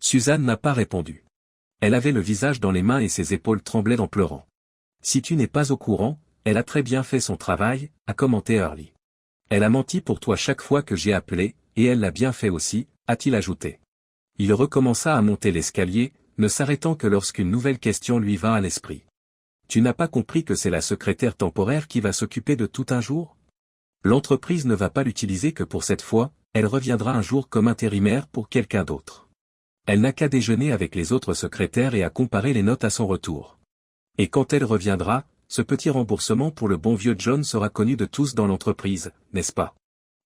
A: Suzanne n'a pas répondu. Elle avait le visage dans les mains et ses épaules tremblaient en pleurant. Si tu n'es pas au courant, elle a très bien fait son travail, a commenté Hurley. Elle a menti pour toi chaque fois que j'ai appelé, et elle l'a bien fait aussi, a-t-il ajouté. Il recommença à monter l'escalier, ne s'arrêtant que lorsqu'une nouvelle question lui vint à l'esprit. Tu n'as pas compris que c'est la secrétaire temporaire qui va s'occuper de tout un jour? L'entreprise ne va pas l'utiliser que pour cette fois, elle reviendra un jour comme intérimaire pour quelqu'un d'autre. Elle n'a qu'à déjeuner avec les autres secrétaires et à comparer les notes à son retour. Et quand elle reviendra, ce petit remboursement pour le bon vieux John sera connu de tous dans l'entreprise, n'est-ce pas?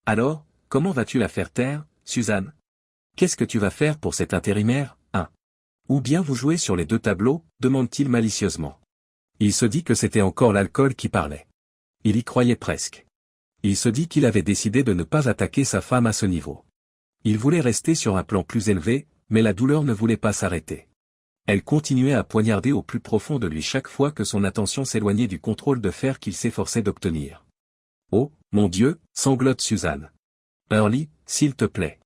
A: Alors, comment vas-tu la faire taire, Suzanne? Qu'est-ce que tu vas faire pour cet intérimaire, hein? Ou bien vous jouez sur les deux tableaux, demande-t-il malicieusement. Il se dit que c'était encore l'alcool qui parlait. Il y croyait presque. Il se dit qu'il avait décidé de ne pas attaquer sa femme à ce niveau. Il voulait rester sur un plan plus élevé, mais la douleur ne voulait pas s'arrêter. Elle continuait à poignarder au plus profond de lui chaque fois que son attention s'éloignait du contrôle de fer qu'il s'efforçait d'obtenir. Oh, mon Dieu, sanglote Suzanne. Hurley, s'il te plaît.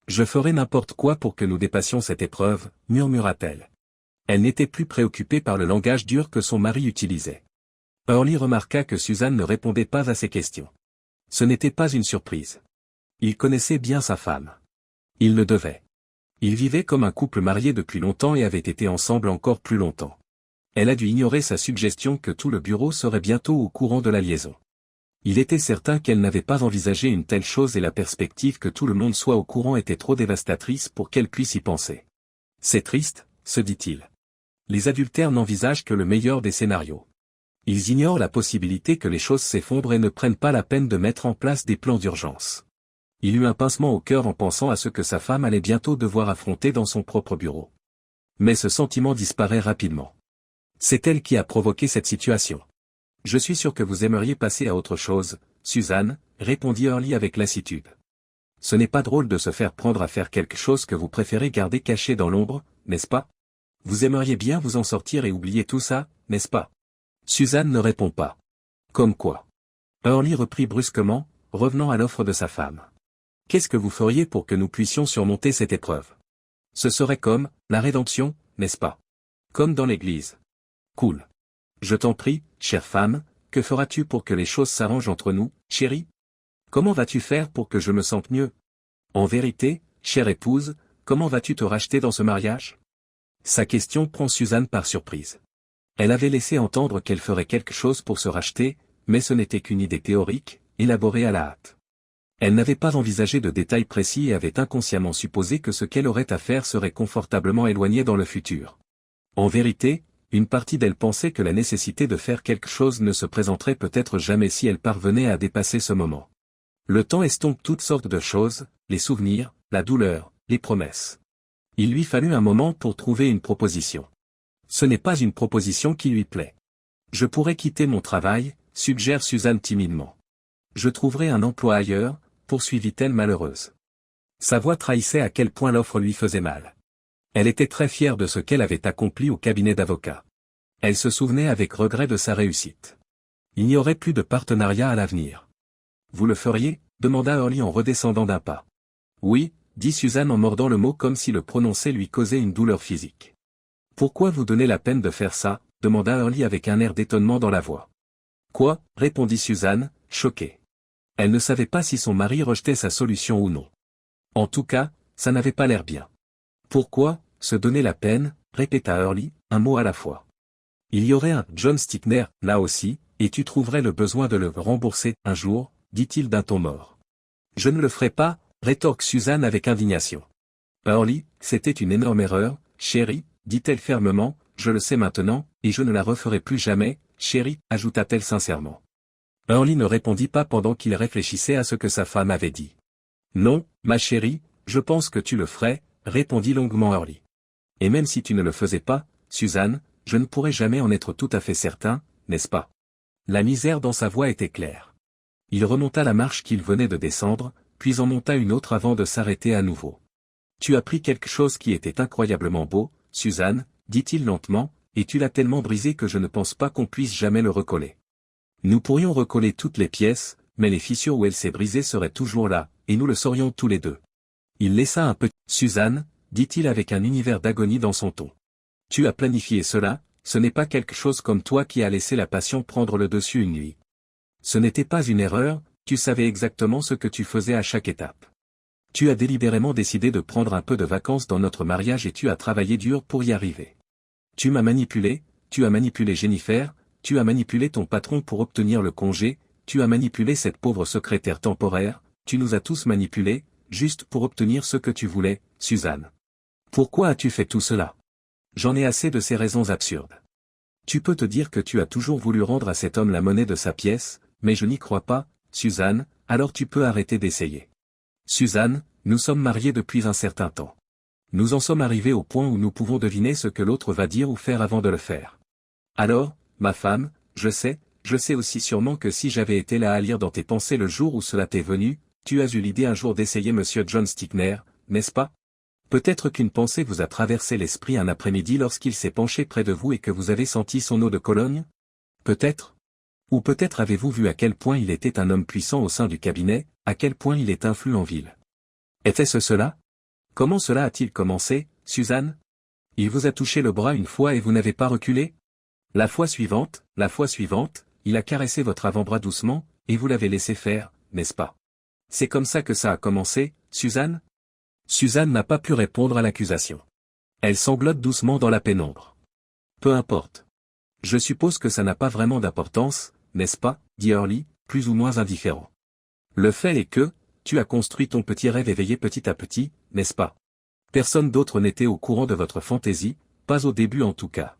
A: Je ferai n'importe quoi pour que nous dépassions cette épreuve, murmura-t-elle. Elle n'était plus préoccupée par le langage dur que son mari utilisait. Hurley remarqua que Suzanne ne répondait pas à ses questions. Ce n'était pas une surprise. Il connaissait bien sa femme. Il le devait. Ils vivaient comme un couple marié depuis longtemps et avaient été ensemble encore plus longtemps. Elle a dû ignorer sa suggestion que tout le bureau serait bientôt au courant de la liaison. Il était certain qu'elle n'avait pas envisagé une telle chose et la perspective que tout le monde soit au courant était trop dévastatrice pour qu'elle puisse y penser. C'est triste, se dit-il. Les adultères n'envisagent que le meilleur des scénarios. Ils ignorent la possibilité que les choses s'effondrent et ne prennent pas la peine de mettre en place des plans d'urgence. Il eut un pincement au cœur en pensant à ce que sa femme allait bientôt devoir affronter dans son propre bureau. Mais ce sentiment disparaît rapidement. C'est elle qui a provoqué cette situation. Je suis sûr que vous aimeriez passer à autre chose, Suzanne, répondit Hurley avec lassitude. Ce n'est pas drôle de se faire prendre à faire quelque chose que vous préférez garder caché dans l'ombre, n'est-ce pas? Vous aimeriez bien vous en sortir et oublier tout ça, n'est-ce pas? Suzanne ne répond pas. Comme quoi? Hurley reprit brusquement, revenant à l'offre de sa femme. Qu'est-ce que vous feriez pour que nous puissions surmonter cette épreuve? Ce serait comme, la rédemption, n'est-ce pas? Comme dans l'église. Cool. Je t'en prie, chère femme, que feras-tu pour que les choses s'arrangent entre nous, chérie? Comment vas-tu faire pour que je me sente mieux? En vérité, chère épouse, comment vas-tu te racheter dans ce mariage? Sa question prend Suzanne par surprise. Elle avait laissé entendre qu'elle ferait quelque chose pour se racheter, mais ce n'était qu'une idée théorique, élaborée à la hâte. Elle n'avait pas envisagé de détails précis et avait inconsciemment supposé que ce qu'elle aurait à faire serait confortablement éloigné dans le futur. En vérité, une partie d'elle pensait que la nécessité de faire quelque chose ne se présenterait peut-être jamais si elle parvenait à dépasser ce moment. Le temps estompe toutes sortes de choses, les souvenirs, la douleur, les promesses. Il lui fallut un moment pour trouver une proposition. Ce n'est pas une proposition qui lui plaît. Je pourrais quitter mon travail, suggère Suzanne timidement. Je trouverai un emploi ailleurs, poursuivit-elle malheureuse. Sa voix trahissait à quel point l'offre lui faisait mal. Elle était très fière de ce qu'elle avait accompli au cabinet d'avocat. Elle se souvenait avec regret de sa réussite. Il n'y aurait plus de partenariat à l'avenir. Vous le feriez? Demanda Hurley en redescendant d'un pas. Oui, dit Suzanne en mordant le mot comme si le prononcer lui causait une douleur physique. Pourquoi vous donnez la peine de faire ça? Demanda Hurley avec un air d'étonnement dans la voix. Quoi? Répondit Suzanne, choquée. Elle ne savait pas si son mari rejetait sa solution ou non. En tout cas, ça n'avait pas l'air bien. Pourquoi, se donner la peine, répéta Hurley, un mot à la fois. Il y aurait un John Stickner, là aussi, et tu trouverais le besoin de le rembourser, un jour, dit-il d'un ton mort. Je ne le ferai pas, rétorque Suzanne avec indignation. Early, c'était une énorme erreur, chérie, dit-elle fermement, je le sais maintenant, et je ne la referai plus jamais, chérie, ajouta-t-elle sincèrement. Early ne répondit pas pendant qu'il réfléchissait à ce que sa femme avait dit. Non, ma chérie, je pense que tu le ferais, répondit longuement Early. Et même si tu ne le faisais pas, Suzanne, je ne pourrais jamais en être tout à fait certain, n'est-ce pas? La misère dans sa voix était claire. Il remonta la marche qu'il venait de descendre, puis en monta une autre avant de s'arrêter à nouveau. Tu as pris quelque chose qui était incroyablement beau, Suzanne, dit-il lentement, et tu l'as tellement brisé que je ne pense pas qu'on puisse jamais le recoller. Nous pourrions recoller toutes les pièces, mais les fissures où elle s'est brisée seraient toujours là, et nous le saurions tous les deux. Il laissa un peu. Suzanne, dit-il avec un univers d'agonie dans son ton. Tu as planifié cela, ce n'est pas quelque chose comme toi qui a laissé la passion prendre le dessus une nuit. Ce n'était pas une erreur, tu savais exactement ce que tu faisais à chaque étape. Tu as délibérément décidé de prendre un peu de vacances dans notre mariage et tu as travaillé dur pour y arriver. Tu m'as manipulé, tu as manipulé Jennifer, tu as manipulé ton patron pour obtenir le congé, tu as manipulé cette pauvre secrétaire temporaire, tu nous as tous manipulés, juste pour obtenir ce que tu voulais, Suzanne. Pourquoi as-tu fait tout cela? J'en ai assez de ces raisons absurdes. Tu peux te dire que tu as toujours voulu rendre à cet homme la monnaie de sa pièce, mais je n'y crois pas, Suzanne, alors tu peux arrêter d'essayer. Suzanne, nous sommes mariés depuis un certain temps. Nous en sommes arrivés au point où nous pouvons deviner ce que l'autre va dire ou faire avant de le faire. Alors, ma femme, je sais aussi sûrement que si j'avais été là à lire dans tes pensées le jour où cela t'est venu, tu as eu l'idée un jour d'essayer Monsieur John Stickner, n'est-ce pas? Peut-être qu'une pensée vous a traversé l'esprit un après-midi lorsqu'il s'est penché près de vous et que vous avez senti son eau de Cologne? Peut-être? Ou peut-être avez-vous vu à quel point il était un homme puissant au sein du cabinet, à quel point il est influent en ville. Était-ce cela? Comment cela a-t-il commencé, Suzanne? Il vous a touché le bras une fois et vous n'avez pas reculé? La fois suivante, il a caressé votre avant-bras doucement, et vous l'avez laissé faire, n'est-ce pas? C'est comme ça que ça a commencé, Suzanne? Suzanne n'a pas pu répondre à l'accusation. Elle sanglote doucement dans la pénombre. Peu importe. Je suppose que ça n'a pas vraiment d'importance, n'est-ce pas, dit Early, plus ou moins indifférent. Le fait est que, tu as construit ton petit rêve éveillé petit à petit, n'est-ce pas? Personne d'autre n'était au courant de votre fantaisie, pas au début en tout cas.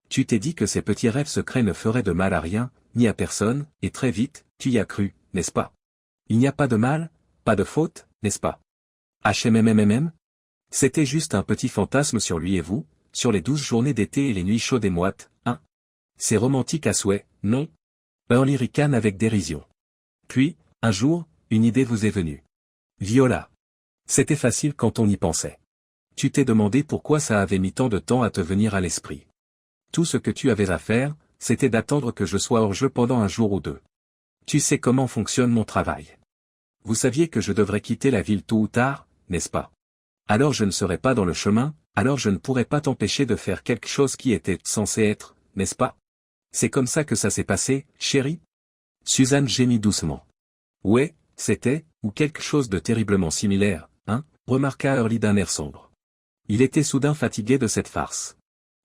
A: Tu t'es dit que ces petits rêves secrets ne feraient de mal à rien, ni à personne, et très vite, tu y as cru, n'est-ce pas? Il n'y a pas de mal, pas de faute, n'est-ce pas? HMMMM? C'était juste un petit fantasme sur lui et vous, sur les 12 journées d'été et les nuits chaudes et moites, hein? C'est romantique à souhait, non? Early ricane avec dérision. Puis, un jour, une idée vous est venue. Viola. C'était facile quand on y pensait. Tu t'es demandé pourquoi ça avait mis tant de temps à te venir à l'esprit. Tout ce que tu avais à faire, c'était d'attendre que je sois hors jeu pendant un jour ou deux. Tu sais comment fonctionne mon travail. Vous saviez que je devrais quitter la ville tôt ou tard, n'est-ce pas? Alors je ne serais pas dans le chemin, alors je ne pourrais pas t'empêcher de faire quelque chose qui était censé être, n'est-ce pas? C'est comme ça que ça s'est passé, chérie? Suzanne gémit doucement. Ouais, c'était, ou quelque chose de terriblement similaire, hein, remarqua Early d'un air sombre. Il était soudain fatigué de cette farce.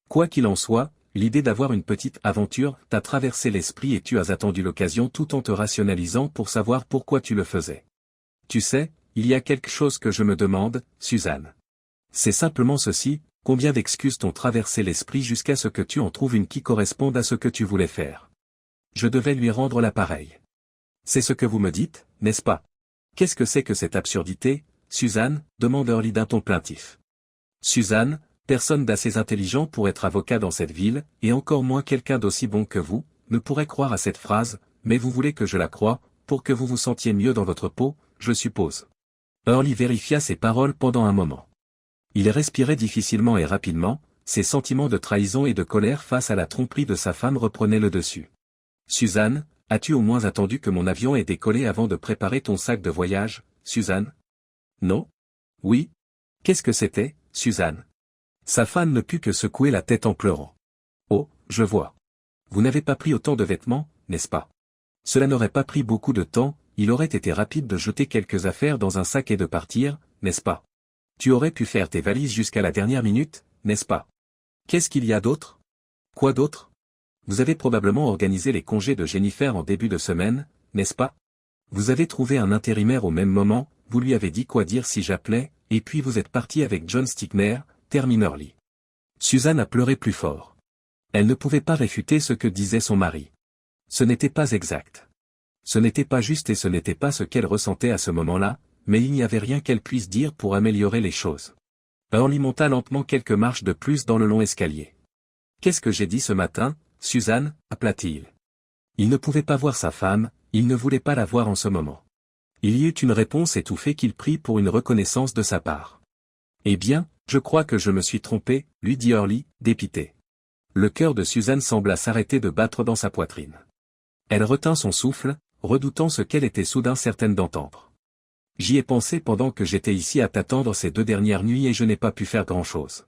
A: Quoi qu'il en soit, l'idée d'avoir une petite aventure t'a traversé l'esprit et tu as attendu l'occasion tout en te rationalisant pour savoir pourquoi tu le faisais. Tu sais, il y a quelque chose que je me demande, Suzanne. C'est simplement ceci, combien d'excuses t'ont traversé l'esprit jusqu'à ce que tu en trouves une qui corresponde à ce que tu voulais faire. Je devais lui rendre l'appareil. C'est ce que vous me dites, n'est-ce pas? Qu'est-ce que c'est que cette absurdité, Suzanne, demande Early d'un ton plaintif. Suzanne, personne d'assez intelligent pour être avocat dans cette ville, et encore moins quelqu'un d'aussi bon que vous, ne pourrait croire à cette phrase, mais vous voulez que je la croie, pour que vous vous sentiez mieux dans votre peau, je suppose. Early vérifia ses paroles pendant un moment. Il respirait difficilement et rapidement, ses sentiments de trahison et de colère face à la tromperie de sa femme reprenaient le dessus. Suzanne, as-tu au moins attendu que mon avion ait décollé avant de préparer ton sac de voyage, Suzanne? Non? Oui? Qu'est-ce que c'était, Suzanne? Sa femme ne put que secouer la tête en pleurant. Oh, je vois. Vous n'avez pas pris autant de vêtements, n'est-ce pas? Cela n'aurait pas pris beaucoup de temps, il aurait été rapide de jeter quelques affaires dans un sac et de partir, n'est-ce pas? Tu aurais pu faire tes valises jusqu'à la dernière minute, n'est-ce pas? Qu'est-ce qu'il y a d'autre? Quoi d'autre? Vous avez probablement organisé les congés de Jennifer en début de semaine, n'est-ce pas? Vous avez trouvé un intérimaire au même moment, vous lui avez dit quoi dire si j'appelais, et puis vous êtes parti avec John Stickner, termine Hurley. Suzanne a pleuré plus fort. Elle ne pouvait pas réfuter ce que disait son mari. Ce n'était pas exact. Ce n'était pas juste et ce n'était pas ce qu'elle ressentait à ce moment-là, mais il n'y avait rien qu'elle puisse dire pour améliorer les choses. Hurley monta lentement quelques marches de plus dans le long escalier. « Qu'est-ce que j'ai dit ce matin, Suzanne » appela-t-il. Il ne pouvait pas voir sa femme, il ne voulait pas la voir en ce moment. Il y eut une réponse étouffée qu'il prit pour une reconnaissance de sa part. « Eh bien, je crois que je me suis trompé, lui dit Hurley, dépité. Le cœur de Suzanne sembla s'arrêter de battre dans sa poitrine. Elle retint son souffle, redoutant ce qu'elle était soudain certaine d'entendre. « J'y ai pensé pendant que j'étais ici à t'attendre ces 2 dernières nuits et je n'ai pas pu faire grand-chose.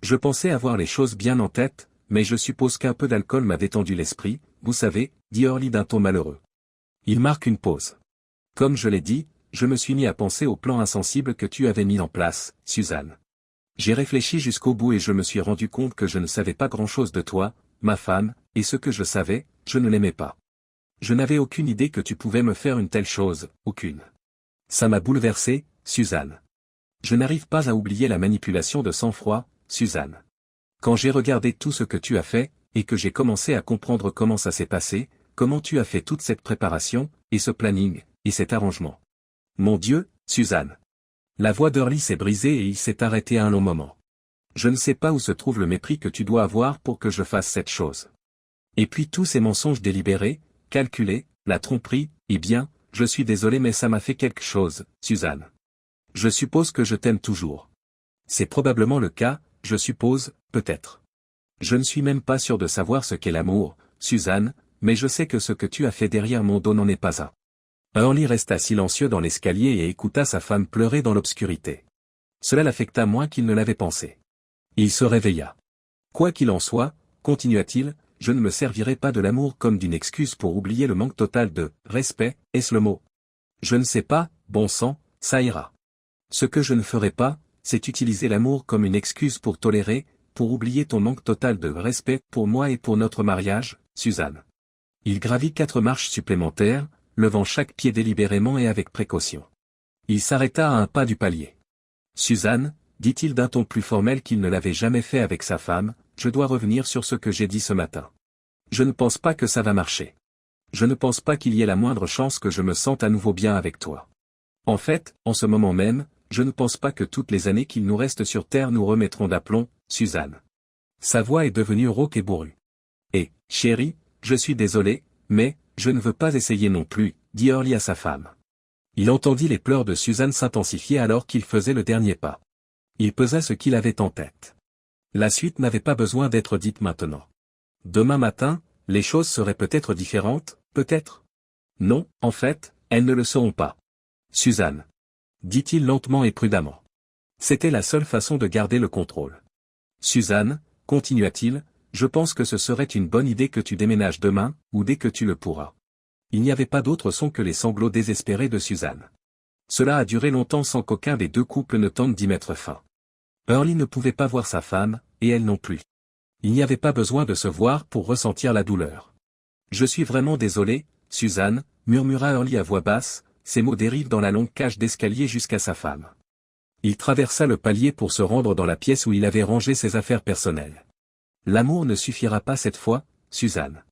A: Je pensais avoir les choses bien en tête, mais je suppose qu'un peu d'alcool m'a détendu l'esprit, vous savez, dit Hurley d'un ton malheureux. Il marque une pause. Comme je l'ai dit, je me suis mis à penser au plan insensible que tu avais mis en place, Suzanne. J'ai réfléchi jusqu'au bout et je me suis rendu compte que je ne savais pas grand-chose de toi, ma femme, et ce que je savais, je ne l'aimais pas. Je n'avais aucune idée que tu pouvais me faire une telle chose, aucune. Ça m'a bouleversé, Suzanne. Je n'arrive pas à oublier la manipulation de sang-froid, Suzanne. Quand j'ai regardé tout ce que tu as fait, et que j'ai commencé à comprendre comment ça s'est passé, comment tu as fait toute cette préparation, et ce planning, et cet arrangement. Mon Dieu, Suzanne. La voix d'Hurley s'est brisée et il s'est arrêté un long moment. Je ne sais pas où se trouve le mépris que tu dois avoir pour que je fasse cette chose. Et puis tous ces mensonges délibérés, calculés, la tromperie, eh bien, je suis désolé mais ça m'a fait quelque chose, Suzanne. Je suppose que je t'aime toujours. C'est probablement le cas, je suppose, peut-être. Je ne suis même pas sûr de savoir ce qu'est l'amour, Suzanne, mais je sais que ce que tu as fait derrière mon dos n'en est pas un. Hurley resta silencieux dans l'escalier et écouta sa femme pleurer dans l'obscurité. Cela l'affecta moins qu'il ne l'avait pensé. Il se réveilla. Quoi qu'il en soit, continua-t-il, je ne me servirai pas de l'amour comme d'une excuse pour oublier le manque total de respect, est-ce le mot? Je ne sais pas, bon sang, ça ira. Ce que je ne ferai pas, c'est utiliser l'amour comme une excuse pour tolérer, pour oublier ton manque total de respect pour moi et pour notre mariage, Suzanne. Il gravit 4 marches supplémentaires, levant chaque pied délibérément et avec précaution. Il s'arrêta à un pas du palier. Suzanne, dit-il d'un ton plus formel qu'il ne l'avait jamais fait avec sa femme, je dois revenir sur ce que j'ai dit ce matin. Je ne pense pas que ça va marcher. Je ne pense pas qu'il y ait la moindre chance que je me sente à nouveau bien avec toi. En fait, en ce moment même, je ne pense pas que toutes les années qu'il nous reste sur Terre nous remettront d'aplomb, Suzanne. Sa voix est devenue rauque et bourrue. Et, chérie, je suis désolé, mais, je ne veux pas essayer non plus, dit Hurley à sa femme. Il entendit les pleurs de Suzanne s'intensifier alors qu'il faisait le dernier pas. Il pesa ce qu'il avait en tête. La suite n'avait pas besoin d'être dite maintenant. Demain matin, les choses seraient peut-être différentes, peut-être. Non, en fait, elles ne le seront pas. Suzanne. Dit-il lentement et prudemment. C'était la seule façon de garder le contrôle. Suzanne, continua-t-il, je pense que ce serait une bonne idée que tu déménages demain, ou dès que tu le pourras. Il n'y avait pas d'autre son que les sanglots désespérés de Suzanne. Cela a duré longtemps sans qu'aucun des 2 couples ne tente d'y mettre fin. Hurley ne pouvait pas voir sa femme, et elle non plus. Il n'y avait pas besoin de se voir pour ressentir la douleur. Je suis vraiment désolé, Suzanne, murmura Hurley à voix basse, ces mots dérivent dans la longue cage d'escalier jusqu'à sa femme. Il traversa le palier pour se rendre dans la pièce où il avait rangé ses affaires personnelles. L'amour ne suffira pas cette fois, Suzanne.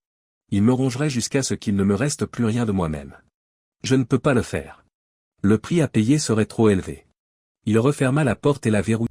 A: Il me rongerait jusqu'à ce qu'il ne me reste plus rien de moi-même. Je ne peux pas le faire. Le prix à payer serait trop élevé. Il referma la porte et la verrouilla.